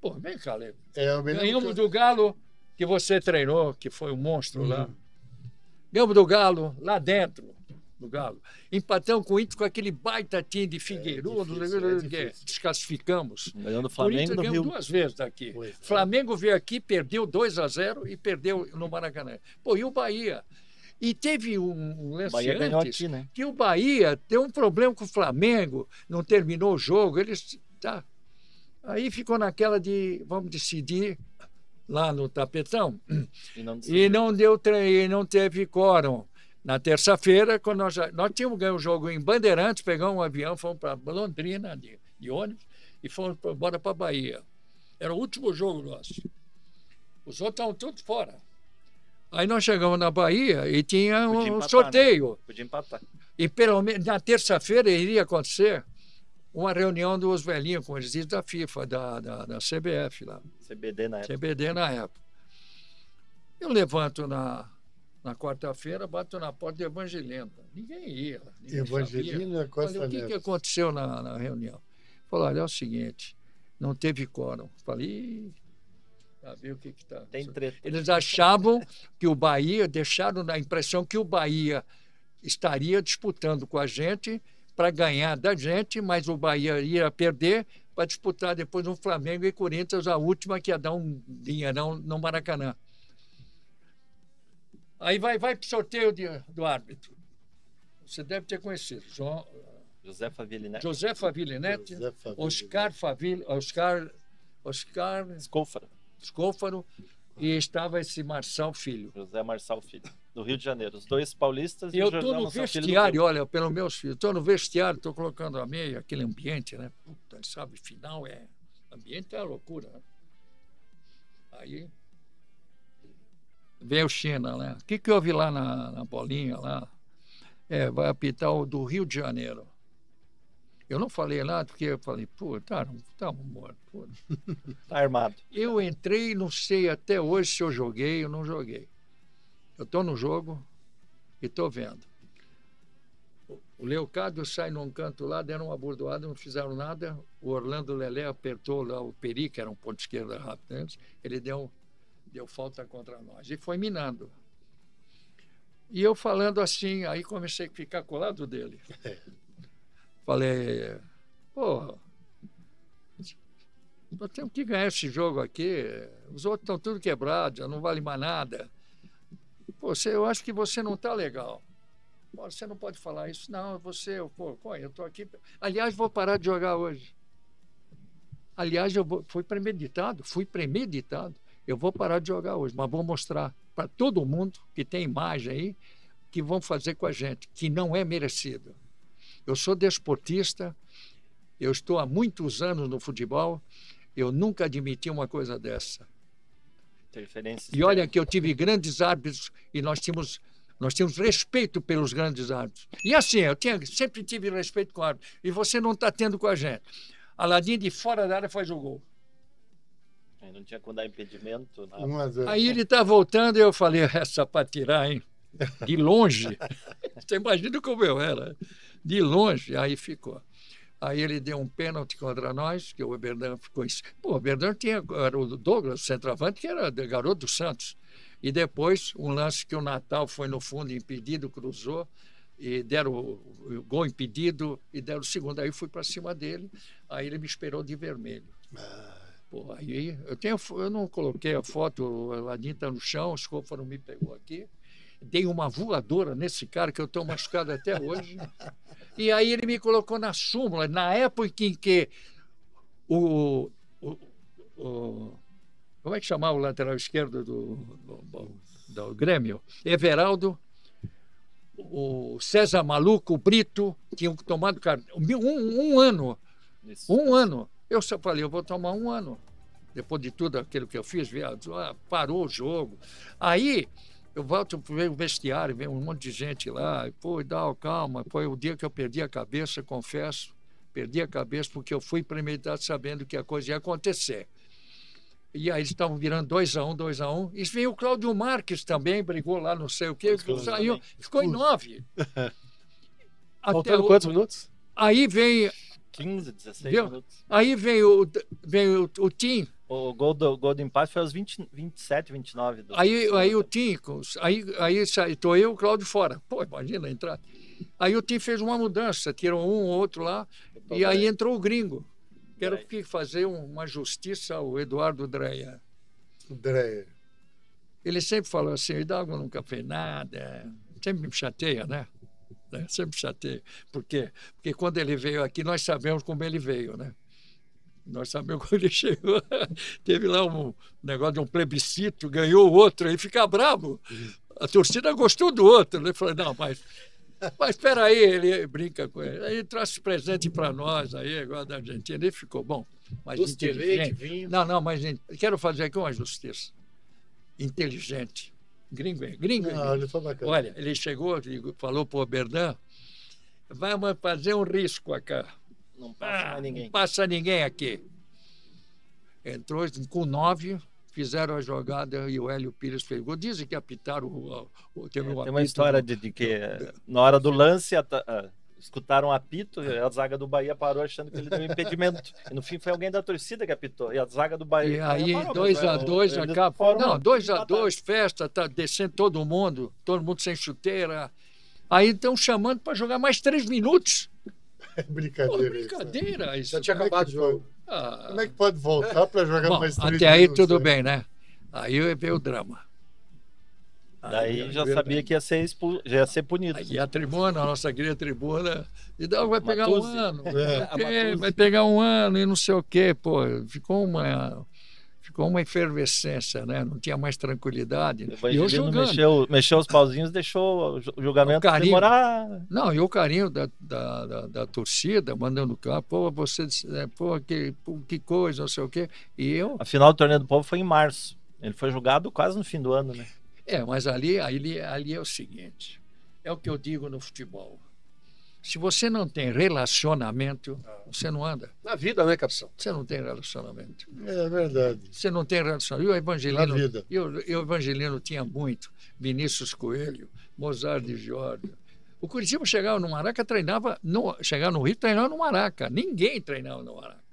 Pô, vem cá, Leo. Eu me lembro Ganhamos que- do Galo, que você treinou, que foi um monstro lá. Ganhamos do Galo, lá dentro do Galo. Empatamos com o Inter com aquele baita time de Figueiredo, difícil. desclassificamos. Ganhando o Por Flamengo isso do ganhamos Rio. 2 vezes daqui. Pois é. Flamengo veio aqui, perdeu 2-0 e perdeu no Maracanã. Pô, e o Bahia? E teve um O lance Bahia ganhou antes aqui, né? que o Bahia tem um problema com o Flamengo, não terminou o jogo, eles tá. Aí ficou naquela de vamos decidir lá no tapetão E não e não deu e não teve quórum. Na terça-feira, quando nós tínhamos ganho o jogo em Bandeirantes, pegamos um avião, fomos para Londrina de ônibus e fomos embora para Bahia. Era o último jogo nosso. Os outros estavam todos fora. Aí nós chegamos na Bahia e tinha Podia um empatar, sorteio. Podia empatar. E pelo menos na terça-feira iria acontecer uma reunião dos velhinhos, como eles dizem, da FIFA, da CBF lá, CBD na época. CBD na época. Eu levanto na quarta-feira, bato na porta de Evangelina. Ninguém ia. Ninguém sabia. Evangelina Costa Olha, o que Neves. aconteceu na reunião? Falou, olha, é o seguinte, não teve quórum. Falei, "Ih, já viu o que está. Tem treta. Eles achavam que o Bahia, deixaram a impressão que o Bahia estaria disputando com a gente para ganhar da gente, mas o Bahia ia perder para disputar depois um Flamengo e Corinthians, a última que ia dar um dinheirão no Maracanã. Aí vai para o sorteio do árbitro. Você deve ter conhecido. José Faville, né? José Faville Neto, José Faville Oscar Faville, Oscar Escôfaro. Scófaro e estava esse Marçal Filho. José Marçal Filho. Do Rio de Janeiro. Os dois paulistas E eu o José estou no Marçal Filho do vestiário, Rio. olha, pelos meus filhos, estou no vestiário, estou colocando a meia, aquele ambiente, né? Puta, sabe, final ambiente é loucura, né? Aí vem o China, né? O que houve lá na bolinha lá? Vai apitar o do Rio de Janeiro. Eu não falei lá, porque eu falei, pô, estamos mortos. Pô. Tá armado. Eu entrei, não sei até hoje se eu joguei ou não joguei. Eu estou no jogo e estou vendo. O Leocádio sai num canto lá, deram uma bordoada, não fizeram nada. O Orlando Lelé apertou lá o Peri, que era um ponto esquerda rápido antes, ele deu falta contra nós. E foi minando. E eu falando assim, aí comecei a ficar colado dele. Falei, pô, nós temos que ganhar esse jogo aqui. Os outros estão tudo quebrados, já não vale mais nada. Pô, eu acho que você não está legal. Pô, você não pode falar isso. Não, eu estou aqui. Aliás, vou parar de jogar hoje. Aliás, fui premeditado. Eu vou parar de jogar hoje, mas vou mostrar para todo mundo que tem imagem aí que vão fazer com a gente, que não é merecido. Eu sou desportista, eu estou há muitos anos no futebol, eu nunca admiti uma coisa dessa. Interferência. E olha que eu tive grandes árbitros e nós tínhamos respeito pelos grandes árbitros. E assim, sempre tive respeito com o árbitro. E você não está tendo com a gente. Aladim de fora da área faz o gol. Aí não tinha como dar impedimento, nada. 1-0. Aí ele está voltando e eu falei, essa para tirar, hein? De longe. Você imagina como eu era. De longe, aí ficou. Aí ele deu um pênalti contra nós, que o Oberdan ficou... Pô, o Oberdan era o Douglas, centroavante, que era garoto do Santos. E depois, um lance que o Natal foi no fundo impedido, cruzou, e deram o gol impedido, e deram o segundo. Aí eu fui para cima dele, aí ele me esperou de vermelho. Pô, aí eu não coloquei a foto, o Ladinho está no chão, o Scofaro me pegou aqui. Dei uma voadora nesse cara, que eu estou machucado até hoje. E aí ele me colocou na súmula, na época em que como é que chamava o lateral esquerdo do Grêmio? Everaldo, o César Maluco, o Brito, tinham tomado um ano. Isso. Um ano. Eu só falei, eu vou tomar um ano. Depois de tudo aquilo que eu fiz, parou o jogo. Aí... eu volto para o vestiário, vem um monte de gente lá, pô, calma, foi o dia que eu perdi a cabeça, confesso, perdi a cabeça porque eu fui premeditado sabendo que a coisa ia acontecer. E aí eles estavam virando 2-1, 2-1, e veio o Cláudio Marques também, brigou lá, não sei o quê, saiu, ficou em 9. Faltando quantos minutos? Aí vem... 15, 16 viu? minutos. Aí vem o Tim. O gol do empate foi aos 27, 29. Aí o Tim, aí estou eu e o Cláudio fora. Pô, imagina entrar. Aí o Tim fez uma mudança, tirou um ou outro lá, e aí entrou o gringo. Quero fazer uma justiça ao Eduardo Dreyer. Ele sempre falou assim, o Hidalgo nunca fez nada, sempre me chateia, né? Sempre me chateia. Por quê? Porque quando ele veio aqui, nós sabemos como ele veio, né? Nós sabemos quando ele chegou, teve lá um negócio de um plebiscito, ganhou o outro, aí fica bravo. A torcida gostou do outro. Ele falou, não, mas espera aí, ele brinca com ele. Aí trouxe presente para nós, aí, igual da Argentina, ele ficou bom. Mas inteligente. Vinho. Não, mas quero fazer aqui uma justiça. Inteligente. Gringo é gringo. Não, ele foi bacana. Olha, ele chegou, falou para o Oberdan, vamos fazer um risco aqui. Não passa mais ninguém. Não passa ninguém aqui. Entrou com 9, fizeram a jogada e o Hélio Pires pegou. Dizem que apitaram. Teve Tem uma história de que na hora do lance escutaram um apito, a zaga do Bahia parou achando que ele deu impedimento. E no fim foi alguém da torcida que apitou. E a zaga do Bahia. E aí, parou, 2-2, acaba. Não, 2-2, empataram. festa, tá descendo todo mundo sem chuteira. Aí estão chamando para jogar mais 3 minutos. É Pô, brincadeira. brincadeira isso. Já tinha Como é que acabado o jogo. Como é que pode voltar para jogar Bom, mais 3 até aí minutos, tudo né? bem, né? Aí veio o drama. Daí já sabia que ia ser punido. Aí a tribuna, a nossa querida tribuna, Hidalgo vai pegar um Matuzi. ano. É. Vai pegar um ano e não sei o quê. Pô, ficou uma efervescência, né? Não tinha mais tranquilidade. O E eu Evangelino jogando. mexeu os pauzinhos, deixou o julgamento O carinho. demorar. Não, e o carinho da torcida, mandando cá, pô, você, que coisa, não sei o quê. E eu... A final do Torneio do Povo foi em março. Ele foi julgado quase no fim do ano, né? Mas ali é o seguinte, é o que eu digo no futebol. Se você não tem relacionamento, você não anda. Na vida, né, capitão? Você não tem relacionamento. É verdade. Você não tem relacionamento. E o Evangelino, Na vida. e o Evangelino tinha muito. Vinícius Coelho, Mozart de Giorgio. O Curitiba chegava no Maraca, chegava no Rio, treinava no Maraca. Ninguém treinava no Maraca.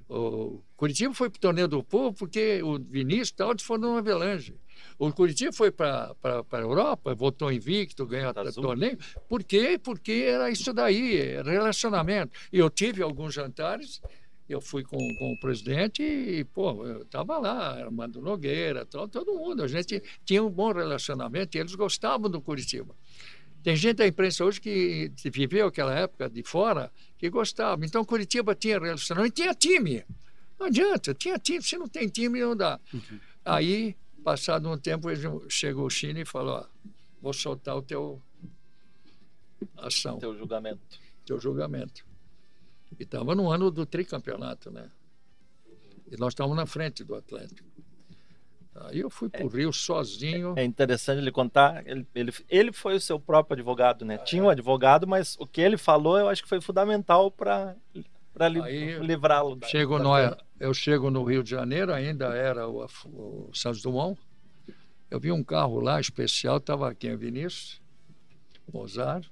O Curitiba foi para o Torneio do Povo porque o Vinícius e tal foram no Avelange. O Curitiba foi para a Europa, voltou invicto, ganhou o torneio. Por quê? Porque era isso daí, relacionamento. E eu tive alguns jantares, eu fui com o presidente e, pô, eu estava lá, Armando Nogueira, todo mundo. A gente tinha um bom relacionamento e eles gostavam do Curitiba. Tem gente da imprensa hoje que viveu aquela época de fora que gostava. Então, Curitiba tinha relacionamento, tinha time. Não adianta, tinha time. Se não tem time, não dá. Aí, passado um tempo, chegou o China e falou, vou soltar o teu ação. Teu julgamento. E estava no ano do tricampeonato, né? E nós estávamos na frente do Atlético. Aí eu fui para o Rio sozinho. É interessante ele contar, ele foi o seu próprio advogado, né? Tinha um advogado, mas o que ele falou eu acho que foi fundamental para para Aí, livrá-lo. Eu chego no Rio de Janeiro, ainda era o Santos Dumont. Eu vi um carro lá especial, estava aqui em Vinícius, Mozart,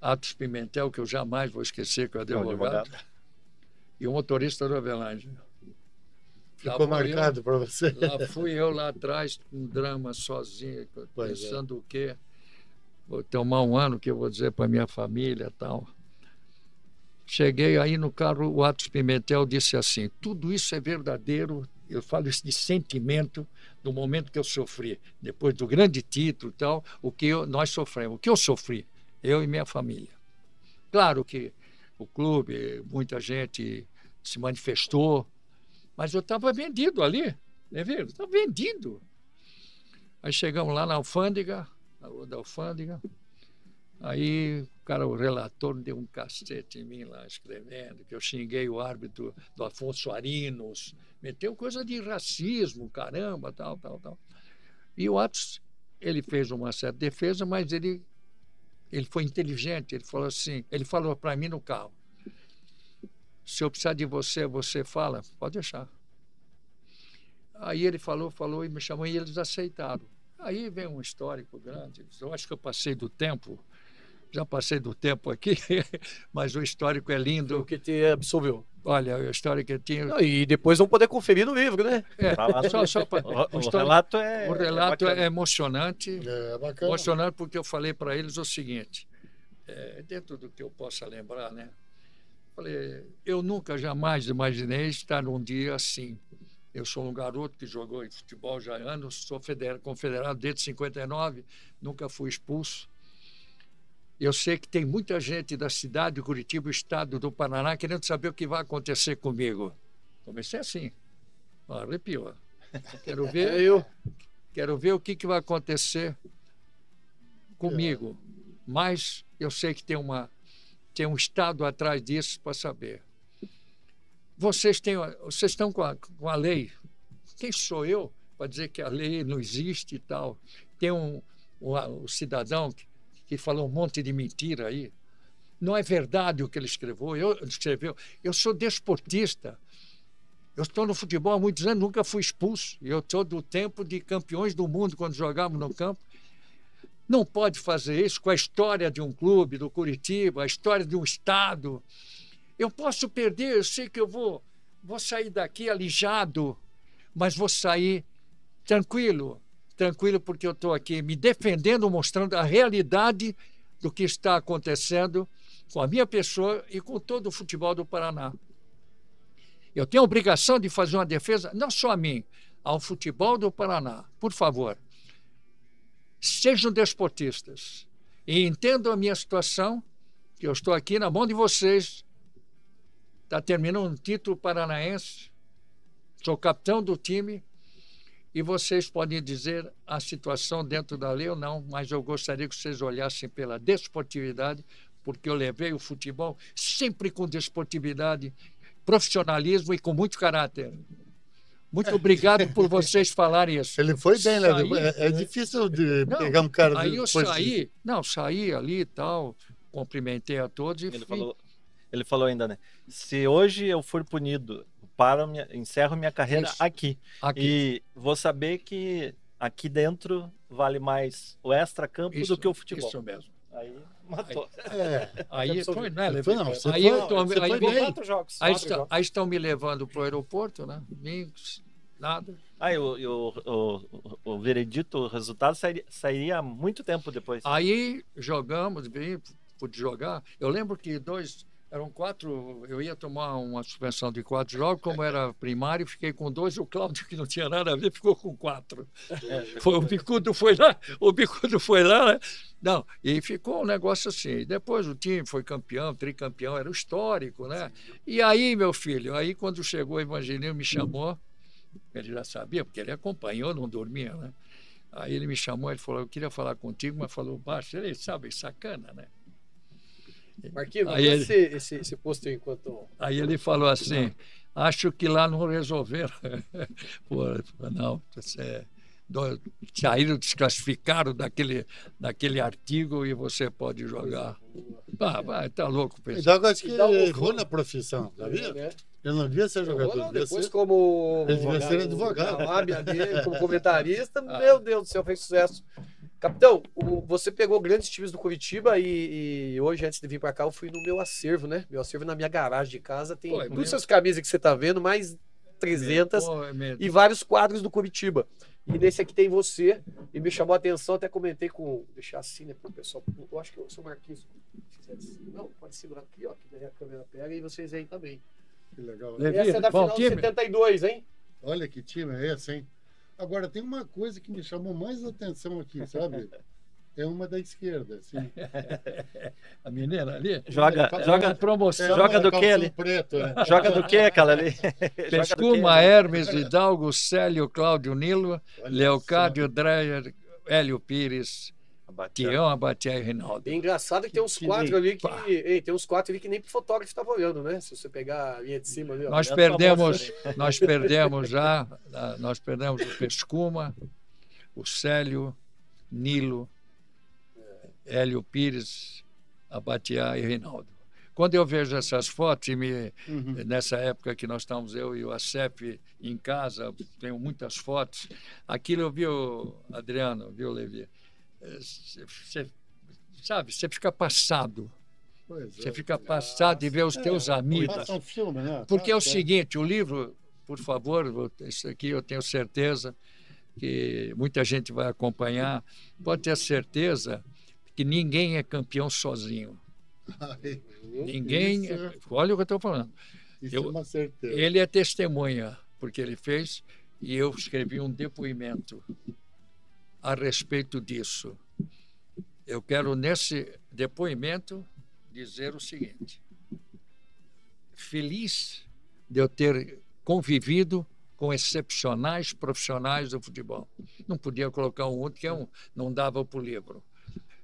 Atos Pimentel, que eu jamais vou esquecer, que é o advogado, e o motorista do Avelange. Ficou marcado para você? Lá fui eu lá atrás, com um drama sozinho, pensando o quê? Vou tomar um ano que eu vou dizer para minha família e tal. Cheguei aí no carro, o Atos Pimentel disse assim, tudo isso é verdadeiro, eu falo isso de sentimento do momento que eu sofri, depois do grande título e tal, nós sofremos, o que eu sofri, eu e minha família. Claro que o clube, muita gente se manifestou, mas eu estava vendido ali, né, viu? Estava vendido. Aí chegamos lá na Alfândega, na rua da Alfândega, aí o relator deu um cacete em mim lá, escrevendo que eu xinguei o árbitro do Afonso Arinos, meteu coisa de racismo, caramba, tal. E o Atos, ele fez uma certa defesa, mas ele foi inteligente, ele falou para mim no carro, se eu precisar de você, você fala, pode deixar. Aí ele falou e me chamou e eles aceitaram. Aí vem um histórico grande, eu acho que eu passei do tempo, já passei do tempo aqui, mas o histórico é lindo. O que te absolveu. Olha, a história que eu tinha... Não, e depois vão poder conferir no livro, né? O relato é emocionante. É bacana. Emocionante porque eu falei para eles o seguinte, dentro do que eu possa lembrar, né? Falei, eu nunca, jamais imaginei estar num dia assim. Eu sou um garoto que jogou em futebol já há anos, sou confederado desde 59, nunca fui expulso. Eu sei que tem muita gente da cidade de Curitiba, estado do Paraná, querendo saber o que vai acontecer comigo. Comecei assim, arrepiou. Quero ver o que vai acontecer comigo. Mas eu sei que tem um estado atrás disso para saber. Vocês estão com a lei. Quem sou eu para dizer que a lei não existe e tal? Tem um cidadão que falou um monte de mentira aí. Não é verdade o que ele escreveu. Eu sou desportista. Eu estou no futebol há muitos anos, nunca fui expulso. Eu estou do tempo de campeões do mundo, quando jogávamos no campo. Não pode fazer isso com a história de um clube, do Curitiba, a história de um estado. Eu posso perder, eu sei que eu vou sair daqui alijado, mas vou sair tranquilo porque eu estou aqui me defendendo, mostrando a realidade do que está acontecendo com a minha pessoa e com todo o futebol do Paraná. Eu tenho a obrigação de fazer uma defesa, não só a mim, ao futebol do Paraná. Por favor, sejam desportistas e entendam a minha situação, que eu estou aqui na mão de vocês. Está terminando um título paranaense, sou capitão do time, e vocês podem dizer a situação dentro da lei ou não, mas eu gostaria que vocês olhassem pela desportividade, porque eu levei o futebol sempre com desportividade, profissionalismo e com muito caráter. Muito obrigado por vocês falarem isso. Ele foi bem, né? É difícil de pegar um cara... Aí eu saí ali e tal, cumprimentei a todos e Ele falou ainda, né? Se hoje eu for punido, encerro minha carreira aqui. E vou saber que aqui dentro vale mais o extra-campo do que o futebol. Isso mesmo. Aí matou. Aí foi, né? Aí estão me levando para o aeroporto, né? Nada. Aí o veredito, o resultado sairia muito tempo depois. Aí jogamos, pude jogar. Eu lembro que eram 4, eu ia tomar uma suspensão de 4 jogos, como era primário, fiquei com 2, e o Cláudio, que não tinha nada a ver, ficou com 4. O Bicudo foi lá, né? Não, e ficou um negócio assim. Depois o time foi campeão, tricampeão, era o histórico, né? E aí, meu filho, quando chegou o Evangelino, me chamou, ele já sabia, porque ele acompanhou, não dormia, né? Aí ele me chamou, ele falou, eu queria falar contigo, mas falou baixo, ele sabe, sacana, né? Marquinhos, esse posto enquanto... Aí ele falou assim, acho que lá não resolveram. Pô, não, saíram desclassificados daquele artigo e você pode jogar. Vai, tá louco, Então, pessoal. eu acho que ele errou na profissão, sabia? Né? Ele não devia ser jogador, Não, devia depois ser... como Ele devia ser advogado. na lábia dele, como comentarista, meu Deus do céu, fez sucesso. Capitão, você pegou grandes times do Curitiba e hoje, antes de vir para cá, eu fui no meu acervo, né? Meu acervo na minha garagem de casa tem Pô, é todas mesmo? essas camisas que você tá vendo, mais 300 Pô, é mesmo. e vários quadros do Curitiba. E nesse aqui tem você, e me chamou a atenção, até comentei com... Deixar assim, né, pro pessoal. Eu acho que o seu Marquinhos fizer assim. Não, pode segurar aqui, ó, que daí a câmera pega e vocês aí também. Que legal. Levi, Essa é da bom final de time? 72, hein? Olha que time é esse, hein? Agora, tem uma coisa que me chamou mais atenção aqui, sabe? É uma da esquerda, assim. A menina ali? Joga promoção. É Joga uma do que calção ali? preto, né? Joga do que aquela ali? Joga do quê? Pescuma, Hermes, Hidalgo, Célio, Cláudio Nilo, Olha Leocádio, Dreyer, Hélio Pires, Tião, Abatia e Reinaldo. É engraçado que tem uns Que quatro ali que. pá. Ei, tem uns quatro ali que nem pro fotógrafo estava olhando, né? Se você pegar a linha de cima ali, ó. Nós Olhando pra perdemos, moça nós perdemos já, nós perdemos o Pescuma, o Célio, Nilo, Hélio Pires, Abatia e Reinaldo. Quando eu vejo essas fotos, nessa época que nós estávamos, eu e o Acep em casa, tenho muitas fotos, aquilo eu vi, Adriano, viu, Levi? Você sabe, você fica passado. Pois Você é. fica passado de ver os teus amigos. Passa um filme, né? Porque é o Passa, seguinte, o livro, por favor, isso aqui eu tenho certeza que muita gente vai acompanhar, pode ter certeza que ninguém é campeão sozinho. Ai, Ninguém. Isso. Olha o que eu estou falando. isso é uma certeza. Ele é testemunha, porque ele fez, e eu escrevi um depoimento a respeito disso. Eu quero, nesse depoimento, dizer o seguinte: feliz de eu ter convivido com excepcionais profissionais do futebol. Não podia colocar um outro que não dava para o livro.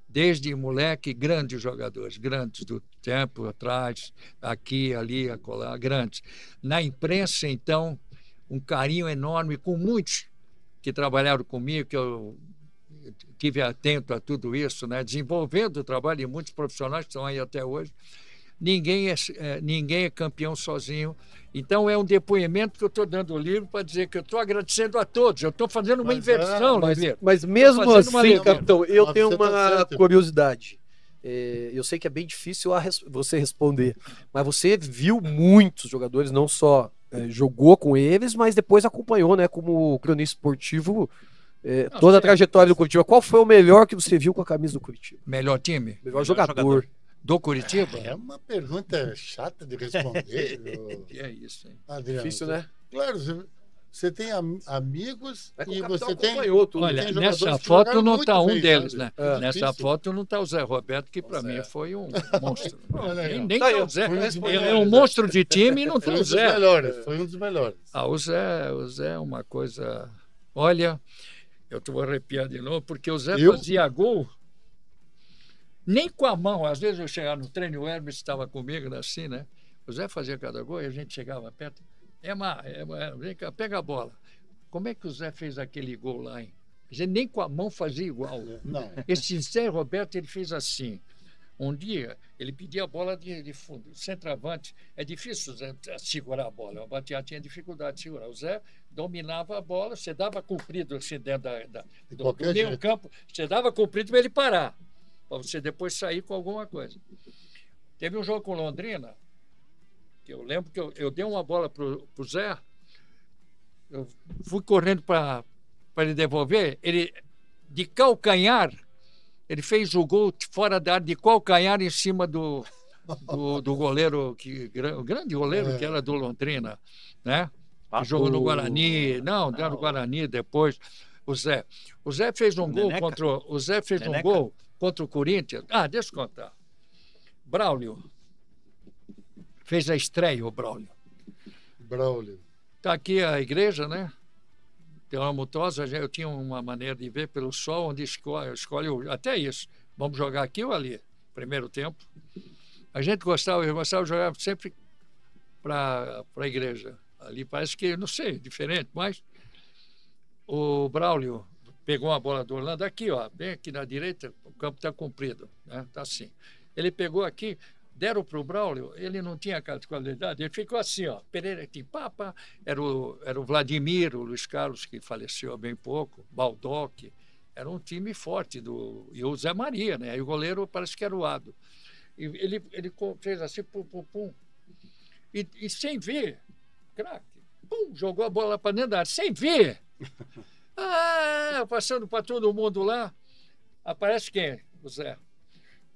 Desde moleque, grandes jogadores, grandes do tempo atrás, aqui, ali, acolá, grandes. Na imprensa, então, um carinho enorme com muitos que trabalharam comigo, que eu tive atento a tudo isso, né? Desenvolvendo o trabalho de muitos profissionais que estão aí até hoje. Ninguém é campeão sozinho. Então, é um depoimento que eu estou dando o livro para dizer que eu estou agradecendo a todos. Eu estou fazendo uma inversão, Levi. Mas mesmo fazendo uma assim, leitura. capitão, eu Mas tenho você tá uma certo. curiosidade. Eu sei que é bem difícil você responder, mas você viu muitos jogadores, não só jogou com eles, mas depois acompanhou, né, como cronista esportivo, toda a trajetória do Curitiba. Qual foi o melhor que você viu com a camisa do Curitiba? Melhor time? Melhor jogador. Do Curitiba? É uma pergunta chata de responder, Que é isso, hein? Adriano. Difícil, né? Claro, você tem amigos É que o e capitão você tem... acompanhou tudo. Olha, tem nessa jogadores que foto jogaram não muito está um bem, deles, sabe? né? É Nessa difícil. foto não está o Zé Roberto, que para mim foi um monstro. Olha aí, ó. Nem Tá aí, tá ó. o Zé. Foi um dos Ele é melhores, um né? monstro de time e não Foi tem um o dos Zé. melhores, foi um dos melhores. O Zé é uma coisa... Olha, eu estou arrepiado de novo, porque o Zé fazia gol nem com a mão. Às vezes eu chegava no treino, o Hermes estava comigo assim, né? O Zé fazia cada gol e a gente chegava perto. Vem cá, pega a bola. Como é que o Zé fez aquele gol lá, hein? Quer dizer, nem com a mão fazia igual. Não. Esse Zé Roberto, ele fez assim. Um dia, ele pedia a bola de fundo. Centroavante, é difícil o Zé segurar a bola. O Batia tinha dificuldade de segurar. O Zé dominava a bola, você dava comprido assim dentro do meio jeito. campo, você dava comprido para ele parar, para você depois sair com alguma coisa. Teve um jogo com Londrina, que eu lembro que eu dei uma bola para o Zé, eu fui correndo para ele devolver, ele, de calcanhar, ele fez o gol fora da área de calcanhar em cima do goleiro, o grande goleiro que era do Londrina, né? Que jogou no Guarani, no Guarani depois. O Zé fez um gol contra o Corinthians. Deixa eu contar. Braulio fez a estreia, o Braulio. Está aqui a igreja, né? Tem uma mutosa, eu tinha uma maneira de ver pelo sol, onde escolhe até isso. Vamos jogar aqui ou ali? Primeiro tempo. A gente eu gostava de jogar sempre para a igreja. Ali parece que, não sei, diferente, mas o Braulio pegou uma bola do Orlando aqui, ó, bem aqui na direita, o campo está comprido, né? Tá assim. Ele pegou aqui, deram para o Braulio, ele não tinha aquela qualidade, ele ficou assim, ó, Pereira Timpapa, era o Vladimir, o Luiz Carlos, que faleceu há bem pouco, Baldock, era um time forte, e o Zé Maria, né? Aí o goleiro parece que era o Ado. E ele fez assim, pum, pum, pum, e sem ver, craque, pum, jogou a bola para dentro da área, sem ver. Passando para todo mundo lá, aparece quem? O Zé.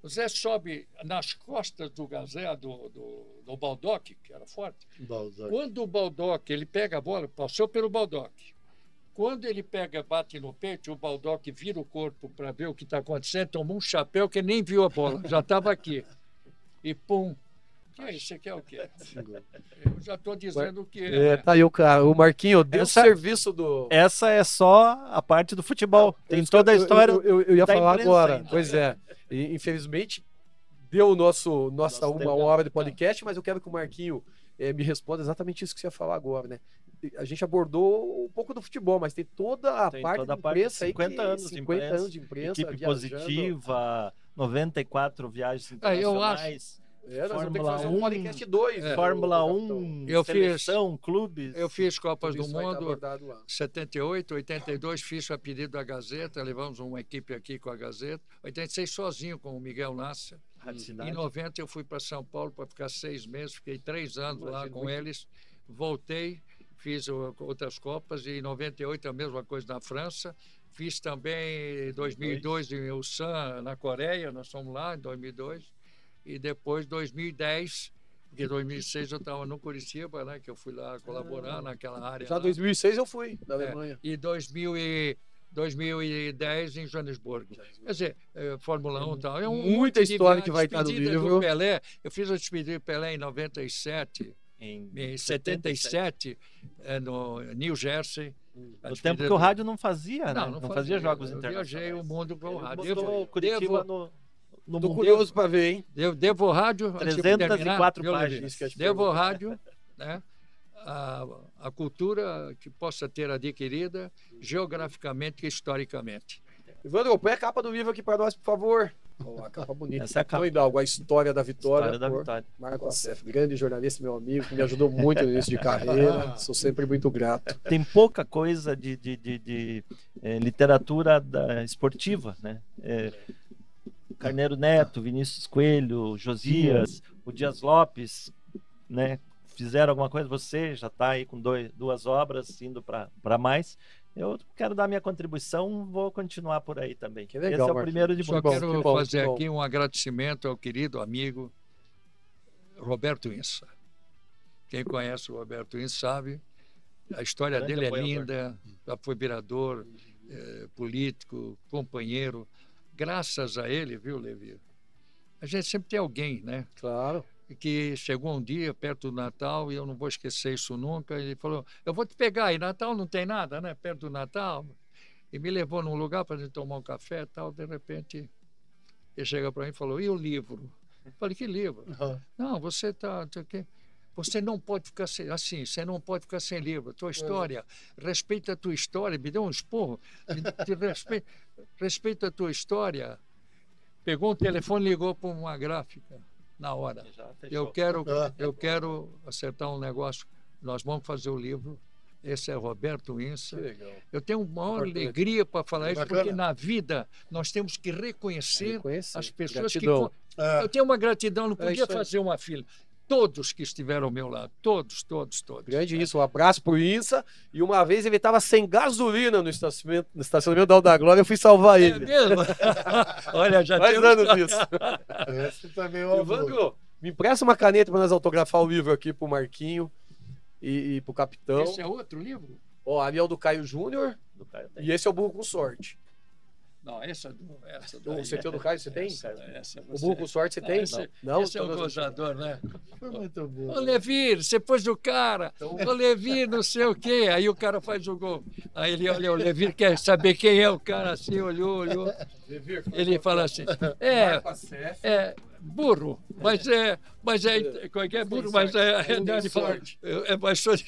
O Zé sobe nas costas do Gazé, do Baldock, que era forte. Baldock. Quando o Baldock, ele pega a bola, passou pelo Baldock. Quando ele pega, bate no peito, o Baldock vira o corpo para ver o que está acontecendo, tomou um chapéu que nem viu a bola, já estava aqui. E pum. Que é isso? Você quer o quê? Eu já estou dizendo o que é. Tá aí o cara. O Marquinho deu o serviço do... Essa é só a parte do futebol. Tem toda a história. Eu ia da falar imprensa agora. ainda. Pois é. E, infelizmente, deu nossa tempo. 1 hora de podcast, mas eu quero que o Marquinho me responda exatamente isso que você ia falar agora, né? A gente abordou um pouco do futebol, mas tem toda a parte da imprensa aí. 50 anos de imprensa. Anos de imprensa. Equipe viajando. Positiva, 94 viagens Eu acho. internacionais. Nós vamos ter que Fórmula fazer 1, um podcast 2. Fórmula 1, Eu seleção, clubes. Eu fiz Copas do Isso vai estar Mundo, abordado lá. 78, 82, fiz a pedido da Gazeta, levamos uma equipe aqui com a Gazeta. 86 sozinho com o Miguel Nasser. Em 90 eu fui para São Paulo para ficar 6 meses, fiquei 3 anos lá com eles. Voltei, fiz outras Copas e em 98 a mesma coisa na França. Fiz também em 2002 em Ulsan, na Coreia, nós fomos lá em 2002. E depois 2010, porque em 2006 eu estava no Curitiba, né, que eu fui lá colaborar naquela área. Já em lá. 2006 eu fui, na Alemanha. E 2010 em Joanesburgo. Quer dizer, Fórmula 1 e tal. É Muita história que vai estar no despedida livro. do Pelé. Eu fiz a despedida do Pelé em 97, em 77, no New Jersey. No tempo que o rádio não fazia, né? Não fazia jogos eu internacionais. viajei o mundo com o rádio. Botou Curitiba no Tô curioso para ver, hein? Devo o rádio. 304 páginas. Devo o rádio, né? A cultura que possa ter adquirida geograficamente e historicamente. Evandro, põe a capa do livro aqui para nós, por favor. A capa bonita. Essa é a capa. Hidalgo, a história da vitória. História da vitória. Marco Acef, grande jornalista, meu amigo, que me ajudou muito no início de carreira. Sou sempre muito grato. Tem pouca coisa de literatura esportiva, né? Carneiro Neto, Vinícius Coelho, Josias, o Dias Lopes, né? Fizeram alguma coisa, você já está aí com 2 obras, indo para mais. Eu quero dar minha contribuição, vou continuar por aí também. Que legal, esse é o primeiro de Só muitos. quero fazer aqui um agradecimento ao querido amigo Roberto Insa. Quem conhece o Roberto Insa sabe, a história dele é linda, já foi vereador, político, companheiro. Graças a ele, viu, Levi? A gente sempre tem alguém, né? Claro. Que chegou um dia, perto do Natal, e eu não vou esquecer isso nunca, ele falou, eu vou te pegar, e Natal não tem nada, né? Perto do Natal. E me levou num lugar para a gente tomar um café e tal, de repente, ele chega para mim e falou, e o livro? Eu falei, que livro? Não, você está... Você não pode ficar assim, você não pode ficar sem livro. Tua história, respeita a tua história. Me deu um esporro. Respeita a tua história. Pegou um telefone e ligou para uma gráfica na hora. Eu quero acertar um negócio. Nós vamos fazer o livro. Esse é Roberto Insa. Eu tenho uma alegria para falar isso, porque na vida nós temos que reconhecer as pessoas gratidão. Eu tenho uma gratidão, não podia fazer uma fila. Todos que estiveram ao meu lado, todos. Grande isso, um abraço pro Insa. E uma vez ele estava sem gasolina no estacionamento da Alda Glória, eu fui salvar ele. É mesmo? Olha, já Faz temos... anos disso. Esse também é o Evandro, me empresta uma caneta para nós autografar o livro aqui pro Marquinho e pro Capitão. Esse é outro livro? Ó, ali é o do Caio Júnior e esse é o Burro com Sorte. Não, essa Você tem o do Caio, você tem? Essa O Burro com Sorte você tem? Não. Esse é um gozador, né? Foi muito bom. Ô, Levir, você pôs do cara. Ô, Levir, não sei o quê. Aí o cara faz o gol. Aí ele olha, o Levir quer saber quem é o cara, assim, olhou. Ele fala assim, burro, mas é, como é que é burro, mas é, ele fala, mas sou de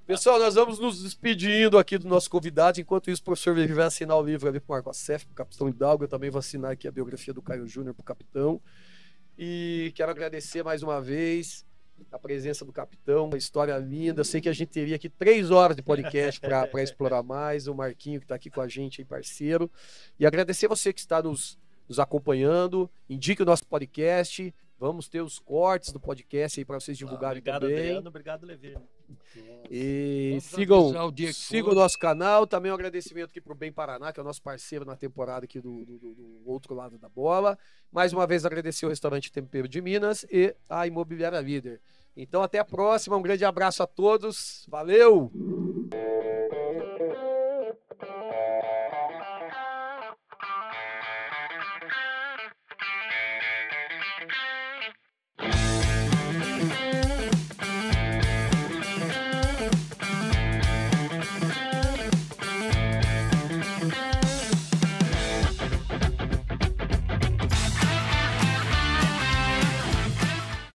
Pessoal, nós vamos nos despedindo aqui do nosso convidado. Enquanto isso, o professor Levi vai assinar o livro ali para o Marco Acef, para o Capitão Hidalgo. Eu também vou assinar aqui a biografia do Caio Júnior para o Capitão. E quero agradecer mais uma vez a presença do Capitão, uma história linda. Eu sei que a gente teria aqui 3 horas de podcast para explorar mais. O Marquinho que está aqui com a gente, aí, parceiro. E agradecer você que está nos acompanhando. Indique o nosso podcast. Vamos ter os cortes do podcast aí para vocês divulgarem obrigado, também. Adriano, obrigado, Levi. E Vamos sigam avisar o dia que o for. nosso canal. Também um agradecimento aqui para o Bem Paraná, que é o nosso parceiro na temporada aqui do outro lado da bola. Mais uma vez agradecer o Restaurante Tempero de Minas e a Imobiliária Líder. Então até a próxima, um grande abraço a todos. Valeu!